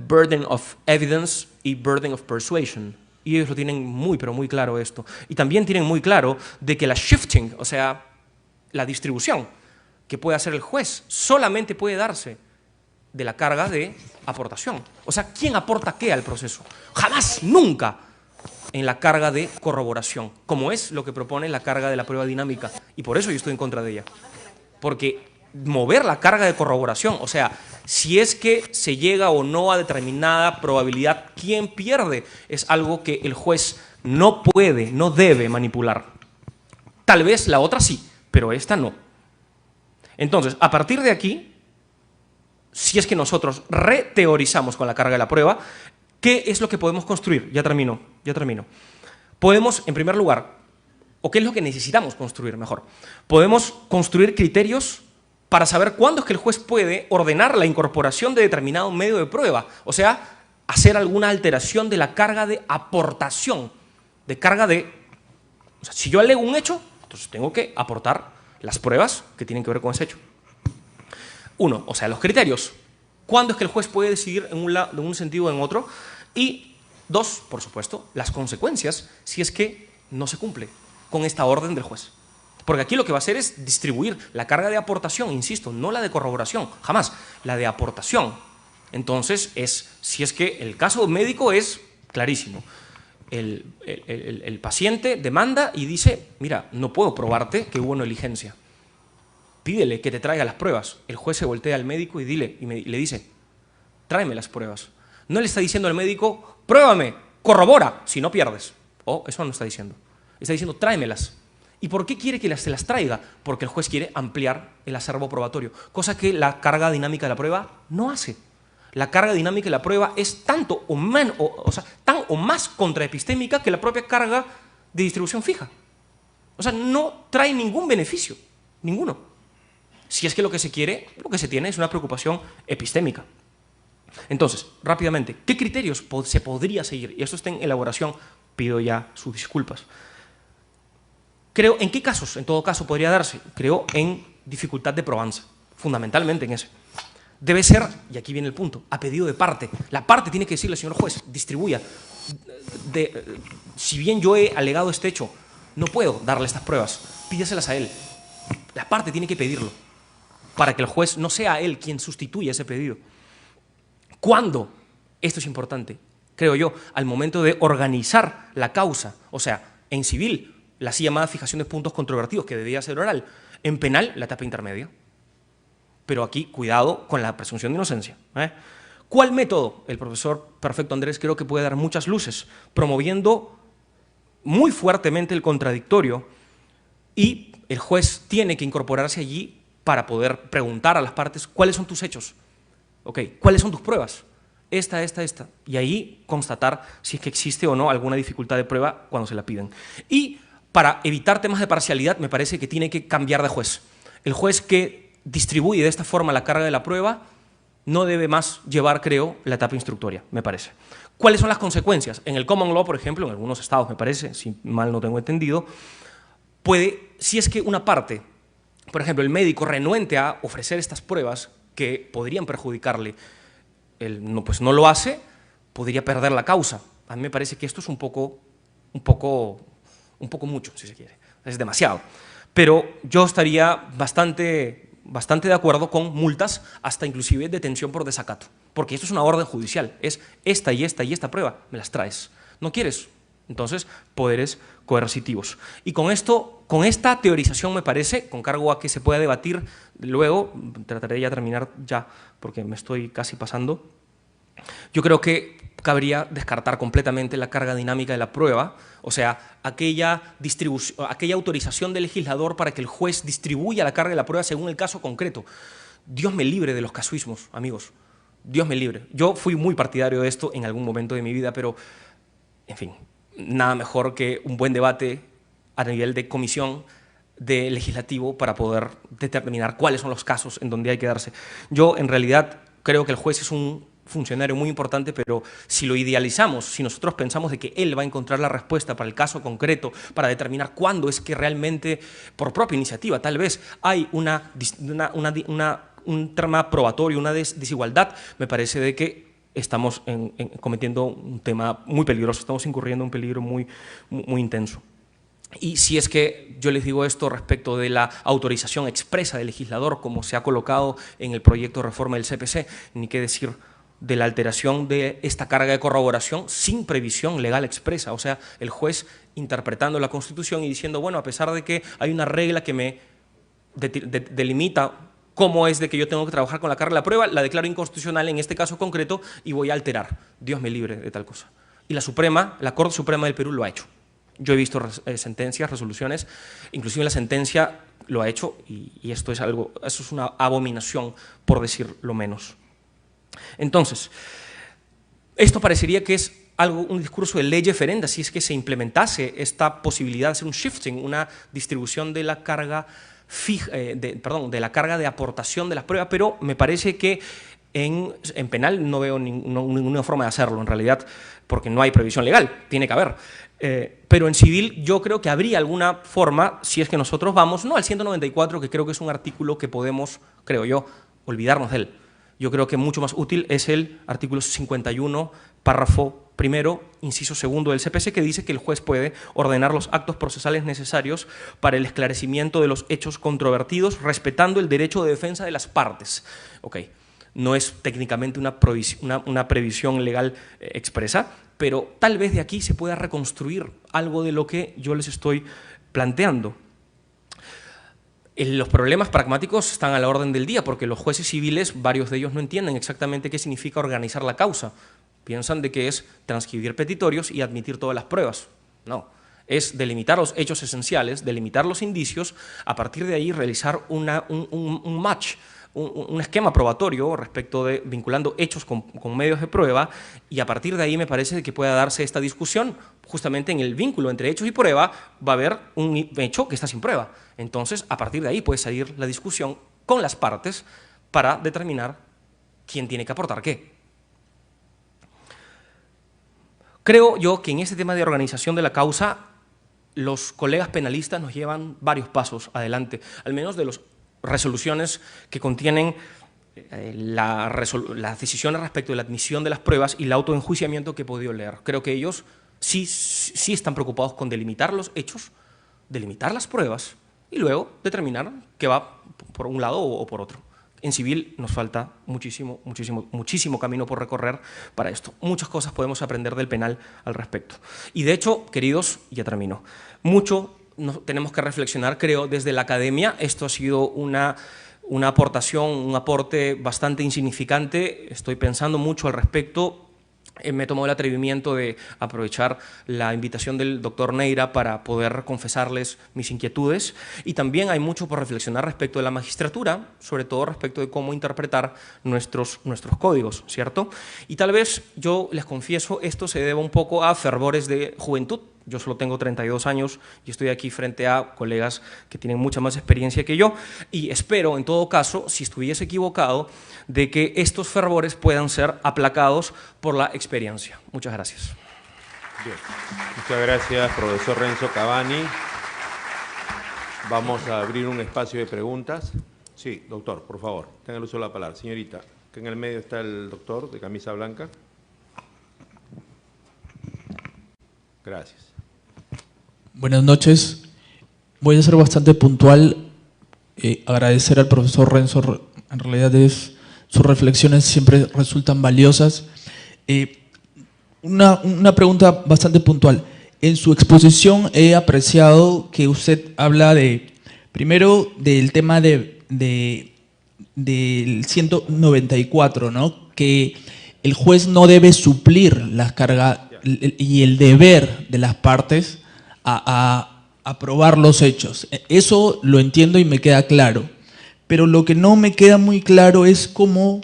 burden of evidence y burden of persuasion. Y ellos lo tienen muy, pero muy claro esto. Y también tienen muy claro de que la shifting, o sea, la distribución que puede hacer el juez, solamente puede darse de la carga de aportación. O sea, ¿quién aporta qué al proceso? Jamás, nunca en la carga de corroboración, como es lo que propone la carga de la prueba dinámica. Y por eso yo estoy en contra de ella. Porque mover la carga de corroboración, o sea, si es que se llega o no a determinada probabilidad, ¿quién pierde? Es algo que el juez no puede, no debe manipular. Tal vez la otra sí, pero esta no. Entonces, a partir de aquí, si es que nosotros reteorizamos con la carga de la prueba, ¿qué es lo que podemos construir? Ya termino. Podemos, en primer lugar, o qué es lo que necesitamos construir mejor, podemos construir criterios para saber cuándo es que el juez puede ordenar la incorporación de determinado medio de prueba, o sea, hacer alguna alteración de la carga de aportación, o sea, si yo alego un hecho, entonces tengo que aportar las pruebas que tienen que ver con ese hecho. Uno, o sea, los criterios, cuándo es que el juez puede decidir en un sentido o en otro, y dos, por supuesto, las consecuencias si es que no se cumple con esta orden del juez. porque aquí lo que va a hacer es distribuir la carga de aportación, insisto, no la de corroboración, jamás, la de aportación. Entonces, si es que el caso médico es clarísimo. El paciente demanda y dice, mira, no puedo probarte que hubo negligencia. Pídele que te traiga las pruebas. El juez se voltea al médico y le dice, tráeme las pruebas. No le está diciendo al médico, pruébame, corrobora, si no pierdes. Eso no está diciendo. Está diciendo, tráemelas. ¿Y por qué quiere que se las traiga? Porque el juez quiere ampliar el acervo probatorio, cosa que la carga dinámica de la prueba no hace. La carga dinámica de la prueba es tanto tan o más contraepistémica que la propia carga de distribución fija. O sea, no trae ningún beneficio, ninguno. Si es que lo que se quiere, lo que se tiene es una preocupación epistémica. Entonces, rápidamente, ¿qué criterios se podría seguir? Y esto está en elaboración, pido ya sus disculpas. Creo, ¿en qué casos, en todo caso, podría darse? Creo en dificultad de probanza, fundamentalmente en ese. Debe ser, y aquí viene el punto, a pedido de parte. La parte tiene que decirle, señor juez, distribuya. Si bien yo he alegado este hecho, no puedo darle estas pruebas, pídaselas a él. La parte tiene que pedirlo, para que el juez no sea él quien sustituya ese pedido. ¿Cuándo? Esto es importante, creo yo, al momento de organizar la causa, o sea, en civil, la así llamada fijación de puntos controvertidos, que debía ser oral, en penal, la etapa intermedia. Pero aquí, cuidado con la presunción de inocencia. ¿Cuál método? El profesor Perfecto Andrés creo que puede dar muchas luces, promoviendo muy fuertemente el contradictorio, y el juez tiene que incorporarse allí para poder preguntar a las partes cuáles son tus hechos, cuáles son tus pruebas, esta, y ahí constatar si es que existe o no alguna dificultad de prueba cuando se la piden. Y para evitar temas de parcialidad, me parece que tiene que cambiar de juez. El juez que distribuye de esta forma la carga de la prueba no debe más llevar, creo, la etapa instructoria, me parece. ¿Cuáles son las consecuencias? En el common law, por ejemplo, en algunos estados, me parece, si mal no tengo entendido, si es que una parte, por ejemplo, el médico renuente a ofrecer estas pruebas que podrían perjudicarle, pues no lo hace, podría perder la causa. A mí me parece que esto es un poco mucho, si se quiere, es demasiado. Pero yo estaría bastante de acuerdo con multas, hasta inclusive detención por desacato, porque esto es una orden judicial, es esta y esta prueba, me las traes. ¿No quieres? Entonces, poderes coercitivos. Y con esta teorización, me parece, con cargo a que se pueda debatir luego, trataré ya de terminar porque me estoy casi pasando, yo creo que cabría descartar completamente la carga dinámica de la prueba, o sea, aquella autorización del legislador para que el juez distribuya la carga de la prueba según el caso concreto. Dios me libre de los casuismos, amigos, Dios me libre. Yo fui muy partidario de esto en algún momento de mi vida, pero, en fin, nada mejor que un buen debate a nivel de comisión, de legislativo, para poder determinar cuáles son los casos en donde hay que darse. Yo, en realidad, creo que el juez es un funcionario muy importante, pero si lo idealizamos, si nosotros pensamos de que él va a encontrar la respuesta para el caso concreto, para determinar cuándo es que realmente, por propia iniciativa, tal vez hay un tema probatorio, una desigualdad, me parece de que estamos cometiendo un tema muy peligroso, estamos incurriendo en un peligro muy intenso. Y si es que yo les digo esto respecto de la autorización expresa del legislador, como se ha colocado en el proyecto de reforma del CPC, ni qué decir de la alteración de esta carga de corroboración sin previsión legal expresa, o sea, el juez interpretando la Constitución y diciendo, bueno, a pesar de que hay una regla que me delimita cómo es de que yo tengo que trabajar con la carga de la prueba, la declaro inconstitucional en este caso concreto y voy a alterar. Dios me libre de tal cosa. Y la Corte Suprema del Perú lo ha hecho. Yo he visto sentencias, resoluciones, inclusive la sentencia lo ha hecho, y esto es eso es una abominación, por decir lo menos. Entonces, esto parecería que es un discurso de lege ferenda, si es que se implementase esta posibilidad de hacer un shifting, una distribución de la carga de la carga de aportación de las pruebas, pero me parece que en penal no veo ninguna forma de hacerlo, en realidad, porque no hay previsión legal, tiene que haber. Pero en civil yo creo que habría alguna forma, si es que nosotros vamos, no al 194, que creo que es un artículo que podemos, creo yo, olvidarnos de él. Yo creo que mucho más útil es el artículo 51, párrafo primero, inciso segundo del CPC, que dice que el juez puede ordenar los actos procesales necesarios para el esclarecimiento de los hechos controvertidos, respetando el derecho de defensa de las partes. Okay. No es técnicamente una previsión legal expresa, pero tal vez de aquí se pueda reconstruir algo de lo que yo les estoy planteando. Los problemas pragmáticos están a la orden del día, porque los jueces civiles, varios de ellos no entienden exactamente qué significa organizar la causa. Piensan de que es transcribir petitorios y admitir todas las pruebas. No, es delimitar los hechos esenciales, delimitar los indicios, a partir de ahí realizar un match, un esquema probatorio respecto de vinculando hechos con medios de prueba, y a partir de ahí me parece que pueda darse esta discusión. Justamente en el vínculo entre hechos y prueba va a haber un hecho que está sin prueba. Entonces, a partir de ahí puede salir la discusión con las partes para determinar quién tiene que aportar qué. Creo yo que en este tema de organización de la causa, los colegas penalistas nos llevan varios pasos adelante, al menos de las resoluciones que contienen las decisiones respecto de la admisión de las pruebas y el autoenjuiciamiento que he podido leer. Creo que ellos sí están preocupados con delimitar los hechos, delimitar las pruebas y luego determinar qué va por un lado o por otro. En civil nos falta muchísimo camino por recorrer para esto. Muchas cosas podemos aprender del penal al respecto. Y de hecho, queridos, ya termino, tenemos que reflexionar, creo, desde la academia. Esto ha sido una aportación, un aporte bastante insignificante. Estoy pensando mucho al respecto. Me he tomado el atrevimiento de aprovechar la invitación del doctor Neira para poder confesarles mis inquietudes, y también hay mucho por reflexionar respecto de la magistratura, sobre todo respecto de cómo interpretar nuestros códigos, ¿cierto? Y tal vez, yo les confieso, esto se deba un poco a fervores de juventud. Yo solo tengo 32 años y estoy aquí frente a colegas que tienen mucha más experiencia que yo, y espero, en todo caso, si estuviese equivocado, de que estos fervores puedan ser aplacados por la experiencia. Muchas gracias. Bien. Muchas gracias, profesor Renzo Cavani. Vamos a abrir un espacio de preguntas. Sí, doctor, por favor, tenga el uso de la palabra. Señorita, que en el medio está el doctor de camisa blanca. Gracias. Buenas noches. Voy a ser bastante puntual. Agradecer al profesor Renzo, en realidad sus reflexiones siempre resultan valiosas. Una pregunta bastante puntual. En su exposición he apreciado que usted habla primero del tema del 194, ¿no? Que el juez no debe suplir las cargas y el deber de las partes a probar los hechos. Eso lo entiendo y me queda claro, pero lo que no me queda muy claro es cómo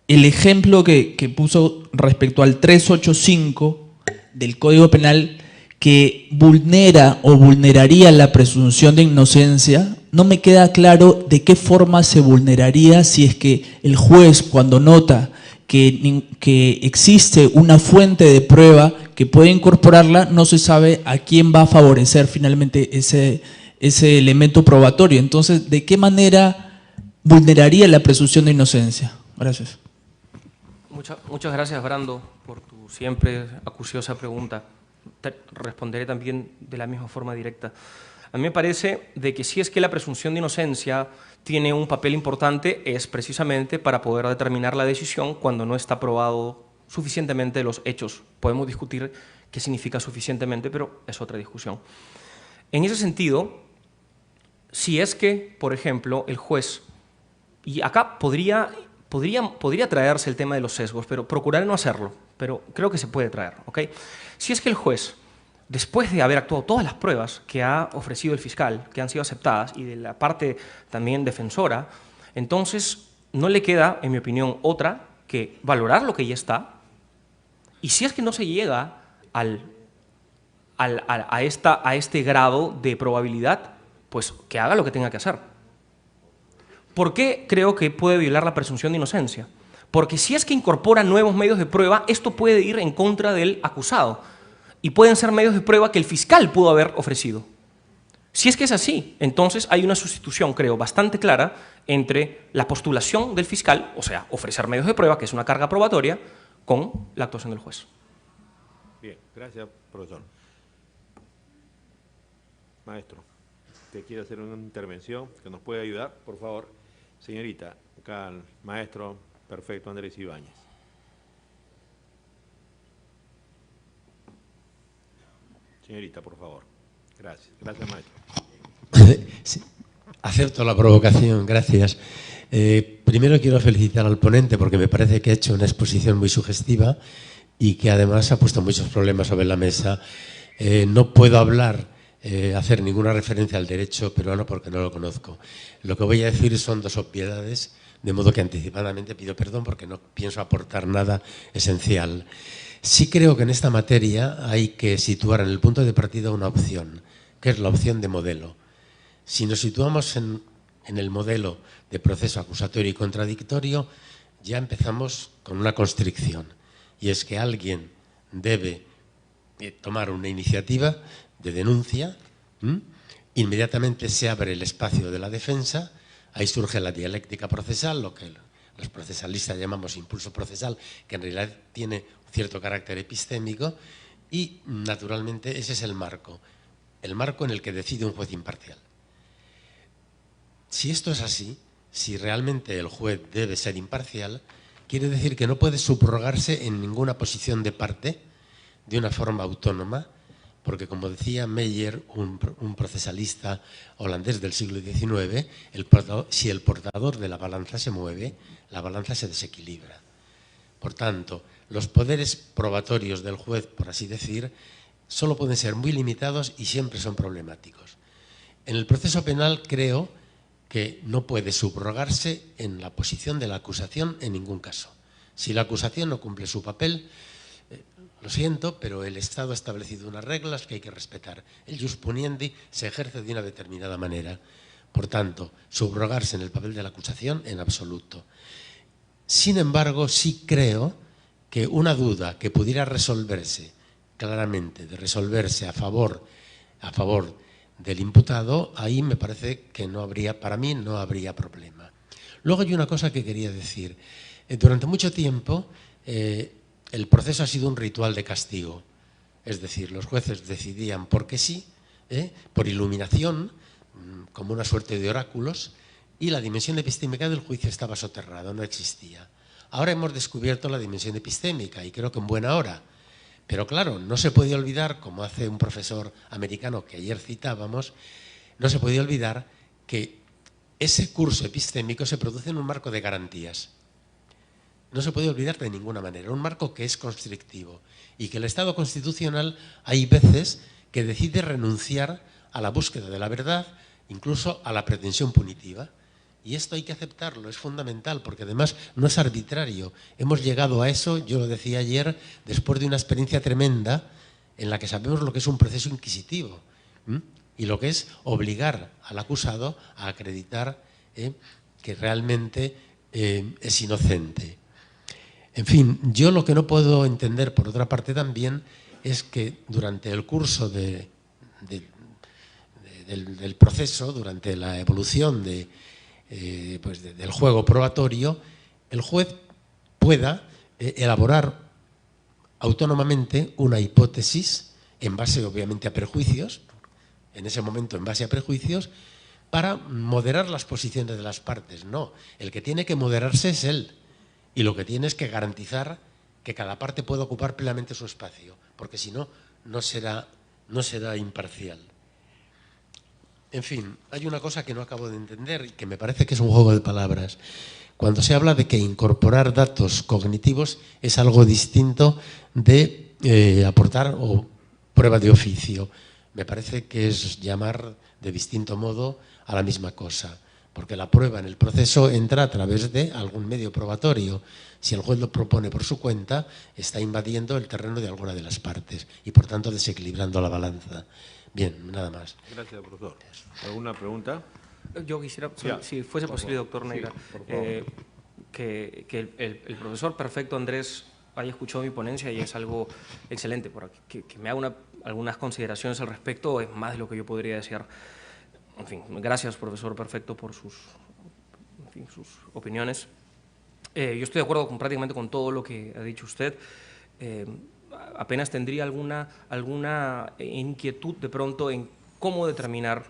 el ejemplo que puso respecto al 385 del Código Penal, que vulnera o vulneraría la presunción de inocencia, no me queda claro de qué forma se vulneraría si es que el juez, cuando nota que existe una fuente de prueba que puede incorporarla, no se sabe a quién va a favorecer finalmente ese elemento probatorio. Entonces, ¿de qué manera vulneraría la presunción de inocencia? Gracias. Muchas gracias, Brando, por tu siempre acuciosa pregunta. Te responderé también de la misma forma directa. A mí me parece de que si es que la presunción de inocencia tiene un papel importante, es precisamente para poder determinar la decisión cuando no está probado suficientemente los hechos. Podemos discutir qué significa suficientemente, pero es otra discusión. En ese sentido, si es que, por ejemplo, el juez, y acá podría traerse el tema de los sesgos, pero procuraré no hacerlo, pero creo que se puede traer, ¿ok? Si es que el juez, después de haber actuado todas las pruebas que ha ofrecido el fiscal, que han sido aceptadas, y de la parte también defensora, entonces no le queda, en mi opinión, otra que valorar lo que ya está, y si es que no se llega a este grado de probabilidad, pues que haga lo que tenga que hacer. ¿Por qué creo que puede violar la presunción de inocencia? Porque si es que incorpora nuevos medios de prueba, esto puede ir en contra del acusado, y pueden ser medios de prueba que el fiscal pudo haber ofrecido. Si es que es así, entonces hay una sustitución, creo, bastante clara entre la postulación del fiscal, o sea, ofrecer medios de prueba, que es una carga probatoria, con la actuación del juez. Bien, gracias, profesor. Maestro, ¿usted quiere hacer una intervención que nos puede ayudar? Por favor, señorita, acá el maestro perfecto Andrés Ibáñez. Señorita, por favor. Gracias. Gracias, maestro. Sí, acepto la provocación, gracias. Primero quiero felicitar al ponente porque me parece que ha hecho una exposición muy sugestiva y que además ha puesto muchos problemas sobre la mesa. No puedo hacer ninguna referencia al derecho peruano porque no lo conozco. Lo que voy a decir son dos obviedades, de modo que anticipadamente pido perdón porque no pienso aportar nada esencial. Sí creo que en esta materia hay que situar en el punto de partida una opción, que es la opción de modelo. Si nos situamos en el modelo de proceso acusatorio y contradictorio, ya empezamos con una constricción, y es que alguien debe tomar una iniciativa de denuncia, inmediatamente se abre el espacio de la defensa, ahí surge la dialéctica procesal, lo que los procesalistas llamamos impulso procesal, que en realidad tiene cierto carácter epistémico, y naturalmente ese es el marco en el que decide un juez imparcial. Si esto es así, si realmente el juez debe ser imparcial, quiere decir que no puede subrogarse en ninguna posición de parte de una forma autónoma, porque como decía Meyer, un procesalista holandés del siglo XIX, si el portador de la balanza se mueve, la balanza se desequilibra. Por tanto, los poderes probatorios del juez, por así decir, solo pueden ser muy limitados y siempre son problemáticos. En el proceso penal creo que no puede subrogarse en la posición de la acusación en ningún caso. Si la acusación no cumple su papel, lo siento, pero el Estado ha establecido unas reglas que hay que respetar. El jus puniendi se ejerce de una determinada manera. Por tanto, subrogarse en el papel de la acusación en absoluto. Sin embargo, sí creo que una duda que pudiera resolverse claramente, de resolverse a favor del imputado, ahí me parece que no habría, para mí no habría problema. Luego hay una cosa que quería decir. Durante mucho tiempo el proceso ha sido un ritual de castigo. Es decir, los jueces decidían porque sí, por iluminación, como una suerte de oráculos, y la dimensión epistémica del juicio estaba soterrada, no existía. Ahora hemos descubierto la dimensión epistémica y creo que en buena hora. Pero claro, no se puede olvidar, como hace un profesor americano que ayer citábamos, no se puede olvidar que ese curso epistémico se produce en un marco de garantías. No se puede olvidar de ninguna manera, un marco que es constrictivo y que el Estado constitucional hay veces que decide renunciar a la búsqueda de la verdad, incluso a la pretensión punitiva. Y esto hay que aceptarlo, es fundamental, porque además no es arbitrario. Hemos llegado a eso, yo lo decía ayer, después de una experiencia tremenda en la que sabemos lo que es un proceso inquisitivo y lo que es obligar al acusado a acreditar que realmente es inocente. En fin, yo lo que no puedo entender, por otra parte también, es que durante el curso del proceso, durante la evolución del juego probatorio, el juez pueda elaborar autónomamente una hipótesis en base obviamente a prejuicios, en ese momento en base a prejuicios, para moderar las posiciones de las partes. No, el que tiene que moderarse es él y lo que tiene es que garantizar que cada parte pueda ocupar plenamente su espacio, porque si no, no será imparcial. En fin, hay una cosa que no acabo de entender y que me parece que es un juego de palabras. Cuando se habla de que incorporar datos cognitivos es algo distinto de aportar o prueba de oficio. Me parece que es llamar de distinto modo a la misma cosa, porque la prueba en el proceso entra a través de algún medio probatorio. Si el juez lo propone por su cuenta, está invadiendo el terreno de alguna de las partes y por tanto desequilibrando la balanza. Bien, nada más. Gracias, profesor. ¿Alguna pregunta? Yo quisiera, si fuese posible, doctor Neira, que el profesor perfecto Andrés haya escuchado mi ponencia y es algo excelente. Que me haga algunas consideraciones al respecto es más de lo que yo podría decir. En fin, gracias, profesor Perfecto, por sus opiniones. Yo estoy de acuerdo prácticamente con todo lo que ha dicho usted. Apenas tendría alguna inquietud de pronto en cómo determinar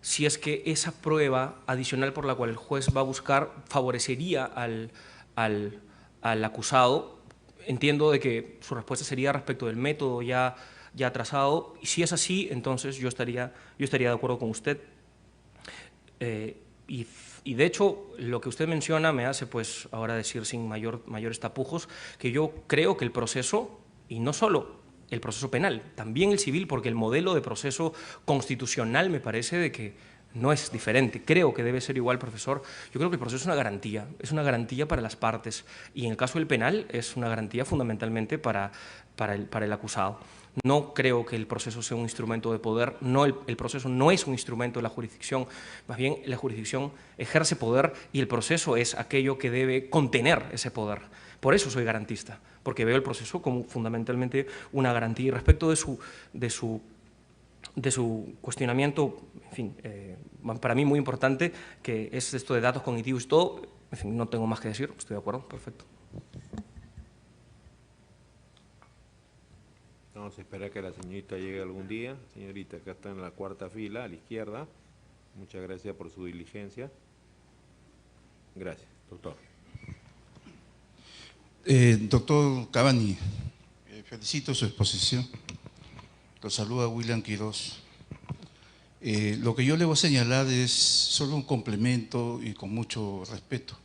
si es que esa prueba adicional por la cual el juez va a buscar favorecería al acusado. Entiendo de que su respuesta sería respecto del método ya trazado, y si es así, entonces yo estaría de acuerdo con usted. Y de hecho, lo que usted menciona me hace pues ahora decir sin mayores tapujos que yo creo que el proceso, y no solo el proceso penal, también el civil, porque el modelo de proceso constitucional me parece de que no es diferente. Creo que debe ser igual, profesor. Yo creo que el proceso es una garantía para las partes, y en el caso del penal es una garantía fundamentalmente para el acusado. No creo que el proceso sea un instrumento de poder, el proceso no es un instrumento de la jurisdicción, más bien la jurisdicción ejerce poder y el proceso es aquello que debe contener ese poder. Por eso soy garantista, porque veo el proceso como fundamentalmente una garantía. Y respecto de su cuestionamiento, en fin, para mí muy importante, que es esto de datos cognitivos y todo, en fin, no tengo más que decir, estoy de acuerdo, perfecto. Vamos a esperar que la señorita llegue algún día. Señorita, acá está en la cuarta fila, a la izquierda. Muchas gracias por su diligencia. Gracias, doctor. Doctor Cavani, felicito su exposición. Lo saluda William Quiroz. Lo que yo le voy a señalar es solo un complemento y con mucho respeto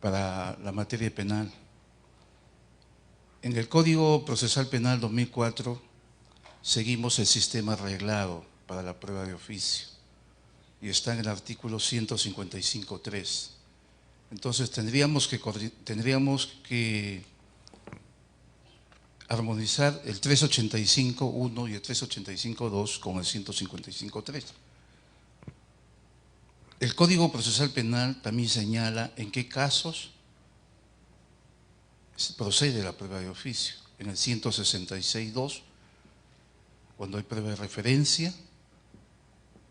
para la materia penal. En el Código Procesal Penal 2004 seguimos el sistema arreglado para la prueba de oficio y está en el artículo 155.3. Entonces tendríamos que armonizar el 385.1 y el 385.2 con el 155.3. El Código Procesal Penal también señala en qué casos procede la prueba de oficio. En el 166.2, cuando hay prueba de referencia,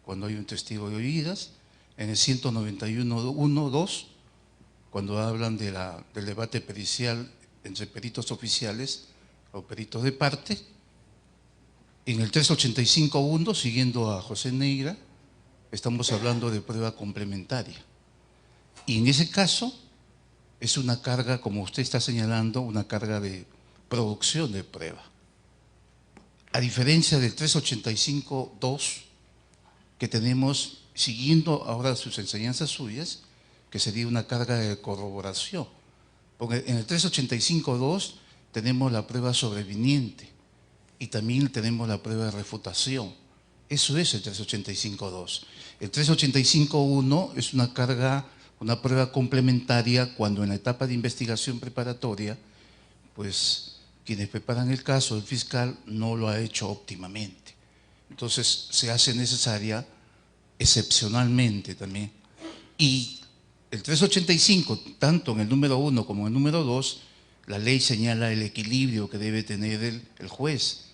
cuando hay un testigo de oídas. En el 191.1.2, cuando hablan del debate pericial entre peritos oficiales o peritos de parte. En el 385.1, siguiendo a José Neira, estamos hablando de prueba complementaria. Y en ese caso es una carga, como usted está señalando, una carga de producción de prueba. A diferencia del 385.2 que tenemos, siguiendo ahora sus enseñanzas suyas, que sería una carga de corroboración. Porque en el 385.2 tenemos la prueba sobreviniente y también tenemos la prueba de refutación. Eso es el 385.2. El 385.1 es una carga, una prueba complementaria cuando en la etapa de investigación preparatoria, pues quienes preparan el caso, el fiscal, no lo ha hecho óptimamente. Entonces se hace necesaria excepcionalmente también. Y el 385, tanto en el número 1 como en el número 2, la ley señala el equilibrio que debe tener el juez,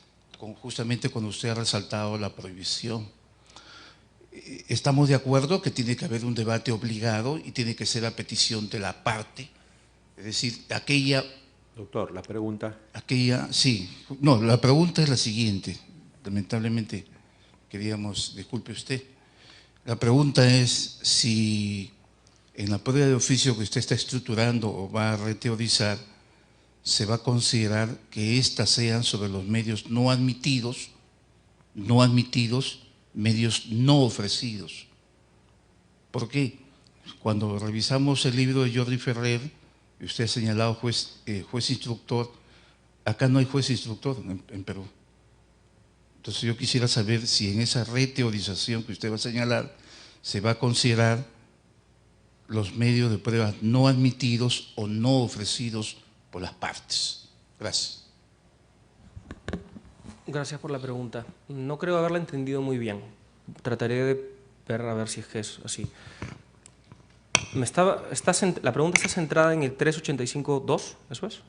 justamente cuando usted ha resaltado la prohibición. Estamos de acuerdo que tiene que haber un debate obligado y tiene que ser a petición de la parte, es decir, aquella… Doctor, la pregunta. Sí, no, la pregunta es la siguiente, lamentablemente queríamos, disculpe usted, la pregunta es si en la prueba de oficio que usted está estructurando o va a reteorizar, se va a considerar que éstas sean sobre los medios no admitidos, medios no ofrecidos. ¿Por qué? Cuando revisamos el libro de Jordi Ferrer, y usted ha señalado juez instructor, acá no hay juez instructor en Perú. Entonces yo quisiera saber si en esa reteorización que usted va a señalar, se va a considerar los medios de prueba no admitidos o no ofrecidos por las partes. Gracias. Gracias por la pregunta. No creo haberla entendido muy bien. Trataré de ver a ver si es que es así. La pregunta está centrada en el 385.2, ¿eso es?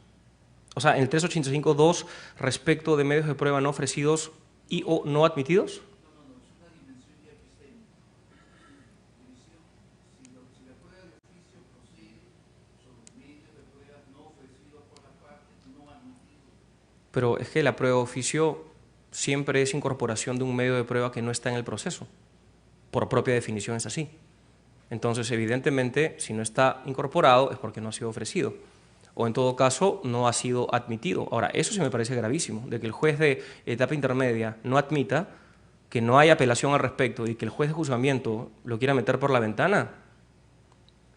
O sea, en el 385.2 respecto de medios de prueba no ofrecidos y o no admitidos. Pero es que la prueba de oficio siempre es incorporación de un medio de prueba que no está en el proceso. Por propia definición es así. Entonces, evidentemente, si no está incorporado es porque no ha sido ofrecido. O en todo caso, no ha sido admitido. Ahora, eso sí me parece gravísimo, de que el juez de etapa intermedia no admita, que no hay apelación al respecto y que el juez de juzgamiento lo quiera meter por la ventana.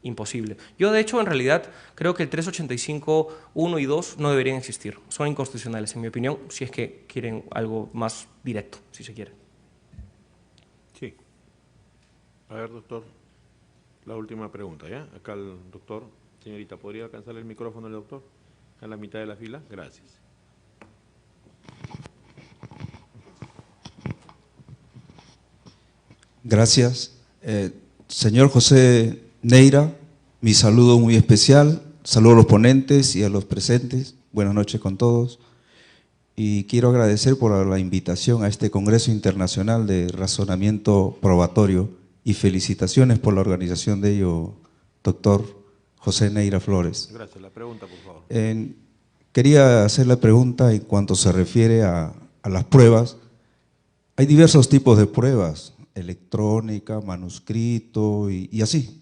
Imposible. Yo, de hecho, en realidad, creo que el 385, 1 y 2 no deberían existir. Son inconstitucionales, en mi opinión, si es que quieren algo más directo, si se quiere. Sí. A ver, doctor, la última pregunta, ¿ya? Acá el doctor. Señorita, ¿podría alcanzar el micrófono al doctor? A la mitad de la fila. Gracias. Gracias. Señor José Neira, mi saludo muy especial. Saludo a los ponentes y a los presentes. Buenas noches con todos. Y quiero agradecer por la invitación a este Congreso Internacional de Razonamiento Probatorio y felicitaciones por la organización de ello, doctor José Neira Flores. Gracias. La pregunta, por favor. Quería hacer la pregunta en cuanto se refiere a las pruebas. Hay diversos tipos de pruebas, electrónica, manuscrito y así.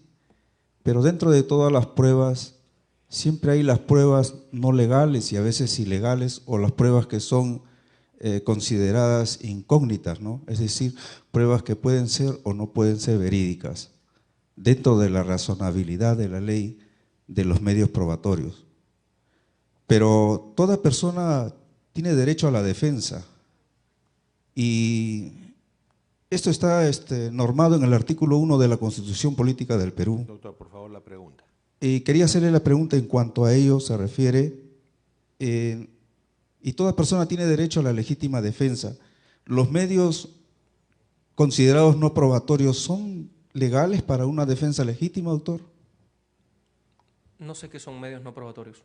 Pero dentro de todas las pruebas, siempre hay las pruebas no legales y a veces ilegales, o las pruebas que son consideradas incógnitas, ¿no? Es decir, pruebas que pueden ser o no pueden ser verídicas, dentro de la razonabilidad de la ley de los medios probatorios. Pero toda persona tiene derecho a la defensa y esto está normado en el artículo 1 de la Constitución Política del Perú. Doctor, por favor, la pregunta. Y quería hacerle la pregunta en cuanto a ello se refiere, y toda persona tiene derecho a la legítima defensa. ¿Los medios considerados no probatorios son legales para una defensa legítima, doctor? No sé qué son medios no probatorios.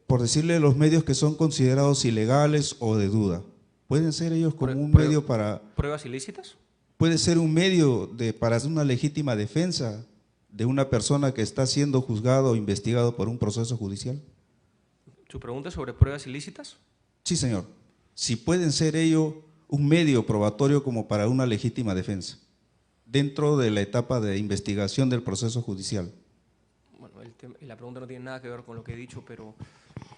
Por decirle, los medios que son considerados ilegales o de duda, ¿pueden ser ellos como un medio para… ¿Pruebas ilícitas? ¿Puede ser un medio para hacer una legítima defensa de una persona que está siendo juzgado o investigado por un proceso judicial? ¿Tu pregunta es sobre pruebas ilícitas? Sí, señor. Si pueden ser ellos un medio probatorio como para una legítima defensa, dentro de la etapa de investigación del proceso judicial. Bueno, la pregunta no tiene nada que ver con lo que he dicho, pero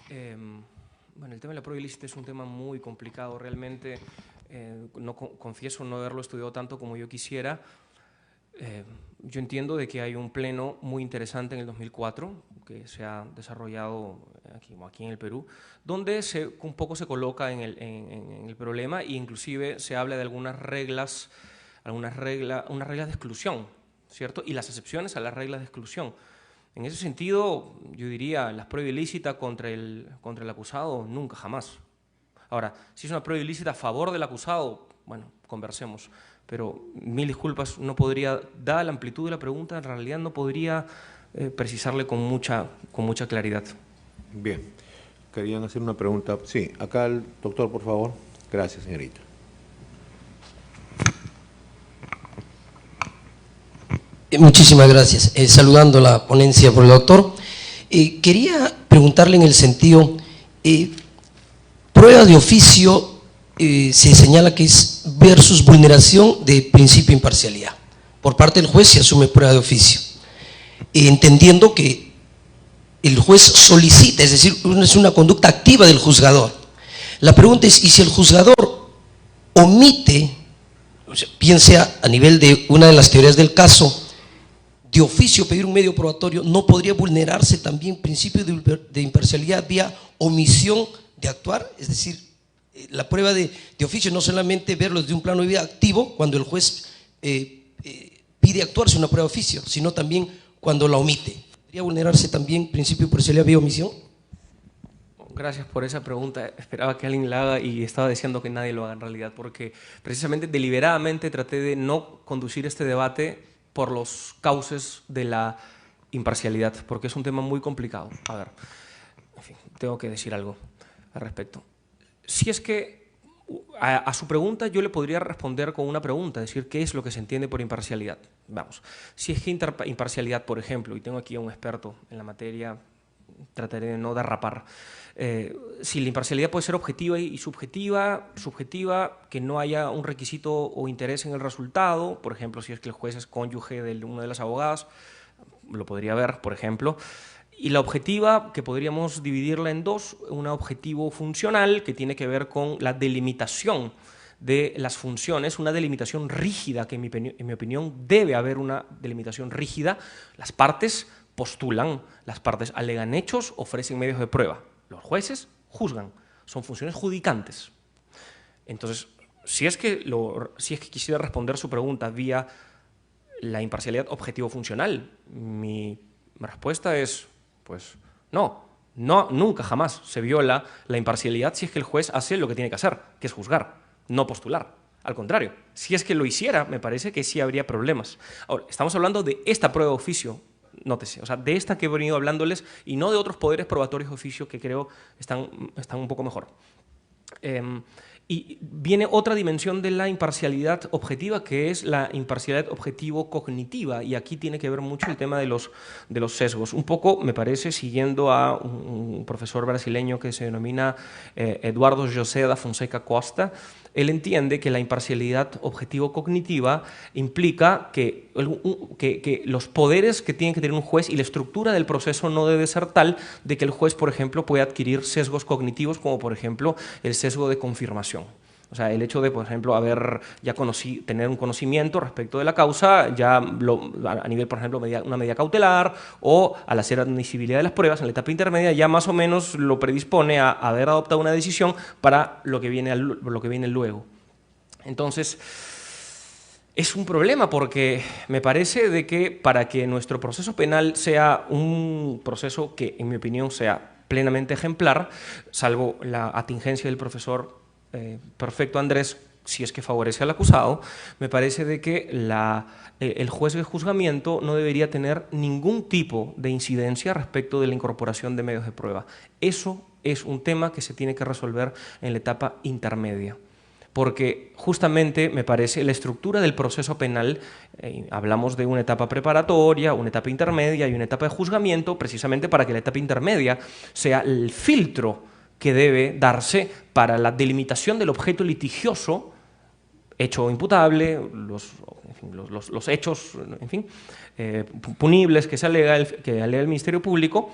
bueno, el tema de la prueba ilícita es un tema muy complicado. Realmente, confieso no haberlo estudiado tanto como yo quisiera. Yo entiendo de que hay un pleno muy interesante en el 2004 que se ha desarrollado aquí en el Perú, donde un poco se coloca en el problema e inclusive se habla de unas reglas de exclusión, ¿cierto? Y las excepciones a las reglas de exclusión. En ese sentido, yo diría, la prueba ilícita contra el acusado, nunca, jamás. Ahora, si es una prueba ilícita a favor del acusado, bueno, conversemos. Pero, mil disculpas, no podría, dada la amplitud de la pregunta, en realidad no podría precisarle con mucha claridad. Bien. Querían hacer una pregunta. Sí, acá el doctor, por favor. Gracias, señorita. Muchísimas gracias. Saludando la ponencia por el doctor, quería preguntarle en el sentido, prueba de oficio se señala que es versus vulneración de principio de imparcialidad. Por parte del juez se asume prueba de oficio, entendiendo que el juez solicita, es decir, es una conducta activa del juzgador. La pregunta es, ¿y si el juzgador omite, o sea, bien sea a nivel de una de las teorías del caso, de oficio pedir un medio probatorio, no podría vulnerarse también principio de imparcialidad vía omisión de actuar? Es decir, la prueba de oficio no solamente verlo desde un plano de vida activo, cuando el juez pide actuarse una prueba de oficio, sino también cuando la omite. ¿Podría vulnerarse también principio de imparcialidad vía omisión? Gracias por esa pregunta. Esperaba que alguien la haga y estaba deseando que nadie lo haga en realidad, porque precisamente deliberadamente traté de no conducir este debate por los cauces de la imparcialidad, porque es un tema muy complicado. A ver, en fin, tengo que decir algo al respecto. Si es que a su pregunta yo le podría responder con una pregunta, decir, ¿qué es lo que se entiende por imparcialidad? Vamos, si es que imparcialidad, por ejemplo, y tengo aquí a un experto en la materia, trataré de no derrapar. Si la imparcialidad puede ser objetiva y subjetiva, que no haya un requisito o interés en el resultado, por ejemplo, si es que el juez es cónyuge de una de las abogadas, lo podría ver, por ejemplo. Y la objetiva, que podríamos dividirla en dos, un objetivo funcional que tiene que ver con la delimitación de las funciones, una delimitación rígida, que en mi opinión debe haber una delimitación rígida. Las partes postulan, las partes alegan hechos, ofrecen medios de prueba. Los jueces juzgan, son funciones judicantes. Entonces, si es que quisiera responder su pregunta vía la imparcialidad objetivo-funcional, mi respuesta es, pues, no, nunca jamás se viola la imparcialidad si es que el juez hace lo que tiene que hacer, que es juzgar, no postular. Al contrario, si es que lo hiciera, me parece que sí habría problemas. Ahora, estamos hablando de esta prueba de oficio, nótese, o sea, de esta que he venido hablándoles y no de otros poderes probatorios de oficio que creo están un poco mejor. Y viene otra dimensión de la imparcialidad objetiva, que es la imparcialidad objetivo-cognitiva, y aquí tiene que ver mucho el tema de los sesgos. Un poco, me parece, siguiendo a un profesor brasileño que se denomina Eduardo José da Fonseca Costa, él entiende que la imparcialidad objetivo-cognitiva implica que los poderes que tiene que tener un juez y la estructura del proceso no debe ser tal de que el juez, por ejemplo, pueda adquirir sesgos cognitivos, como por ejemplo el sesgo de confirmación. O sea, el hecho de, por ejemplo, tener un conocimiento respecto de la causa, ya a nivel, por ejemplo, una medida cautelar, o al hacer admisibilidad de las pruebas en la etapa intermedia, ya más o menos lo predispone a haber adoptado una decisión para lo que viene luego. Entonces, es un problema porque me parece de que para que nuestro proceso penal sea un proceso que, en mi opinión, sea plenamente ejemplar, salvo la atingencia del profesor perfecto Andrés, si es que favorece al acusado, me parece de que el juez de juzgamiento no debería tener ningún tipo de incidencia respecto de la incorporación de medios de prueba. Eso es un tema que se tiene que resolver en la etapa intermedia, porque justamente me parece la estructura del proceso penal, hablamos de una etapa preparatoria, una etapa intermedia y una etapa de juzgamiento, precisamente para que la etapa intermedia sea el filtro que debe darse para la delimitación del objeto litigioso, hecho imputable, los hechos, en fin, punibles que alega el Ministerio Público,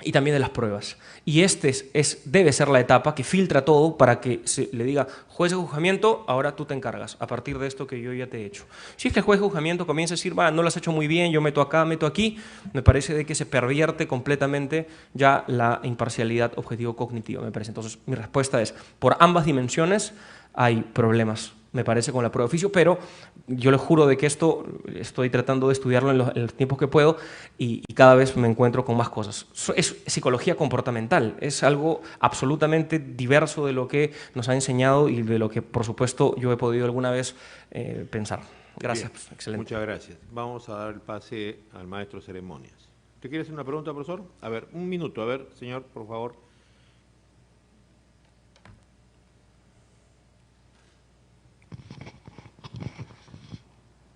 y también de las pruebas. Y debe ser la etapa que filtra todo para que se le diga, juez de juzgamiento, ahora tú te encargas, a partir de esto que yo ya te he hecho. Si es que el juez de juzgamiento comienza a decir, no lo has hecho muy bien, yo meto acá, meto aquí, me parece de que se pervierte completamente ya la imparcialidad objetivo-cognitiva, me parece. Entonces, mi respuesta es, por ambas dimensiones hay problemas, me parece, con la prueba de oficio, pero yo les juro de que esto estoy tratando de estudiarlo en los tiempos que puedo y cada vez me encuentro con más cosas. Es psicología comportamental, es algo absolutamente diverso de lo que nos ha enseñado y de lo que, por supuesto, yo he podido alguna vez pensar. Gracias. Bien, excelente. Muchas gracias. Vamos a dar el pase al maestro de ceremonias. ¿Usted quiere hacer una pregunta, profesor? A ver, un minuto. A ver, señor, por favor.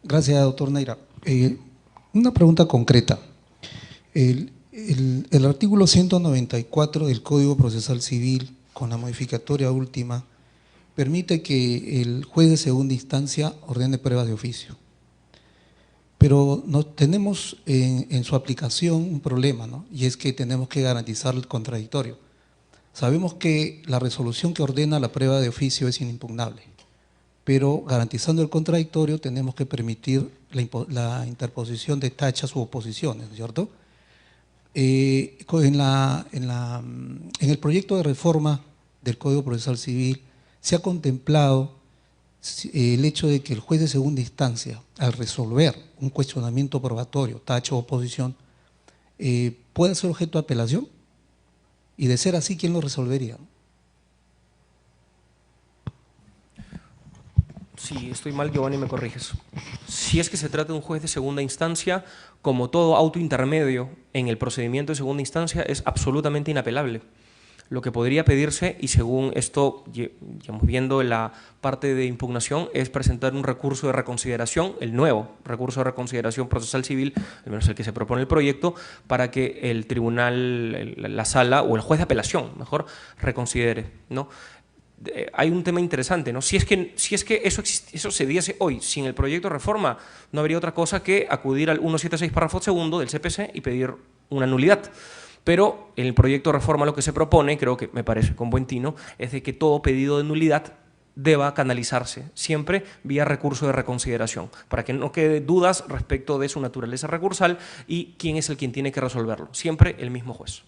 Gracias, doctor Neira. Una pregunta concreta. El artículo 194 del Código Procesal Civil, con la modificatoria última, permite que el juez de segunda instancia ordene pruebas de oficio. Pero tenemos en su aplicación un problema, ¿no? Y es que tenemos que garantizar el contradictorio. Sabemos que la resolución que ordena la prueba de oficio es inimpugnable, pero garantizando el contradictorio tenemos que permitir la interposición de tachas u oposiciones, ¿no es cierto? En el proyecto de reforma del Código Procesal Civil se ha contemplado el hecho de que el juez de segunda instancia, al resolver un cuestionamiento probatorio, tacha o oposición, pueda ser objeto de apelación, y de ser así, ¿quién lo resolvería? Si estoy mal, Giovanni, me corriges. Si es que se trata de un juez de segunda instancia, como todo auto intermedio en el procedimiento de segunda instancia, es absolutamente inapelable. lo que podría pedirse, y según esto, digamos, viendo la parte de impugnación, es presentar un recurso de reconsideración, el nuevo recurso de reconsideración procesal civil, al menos el que se propone el proyecto, para que el tribunal, la sala o el juez de apelación, mejor, reconsidere, ¿no? Hay un tema interesante, ¿no? Si es que eso se diese hoy sin el proyecto de reforma, no habría otra cosa que acudir al 176 párrafo segundo del CPC y pedir una nulidad. Pero en el proyecto de reforma lo que se propone, creo que me parece con buen tino, es de que todo pedido de nulidad deba canalizarse siempre vía recurso de reconsideración, para que no quede dudas respecto de su naturaleza recursal y quién es el quien tiene que resolverlo. Siempre el mismo juez.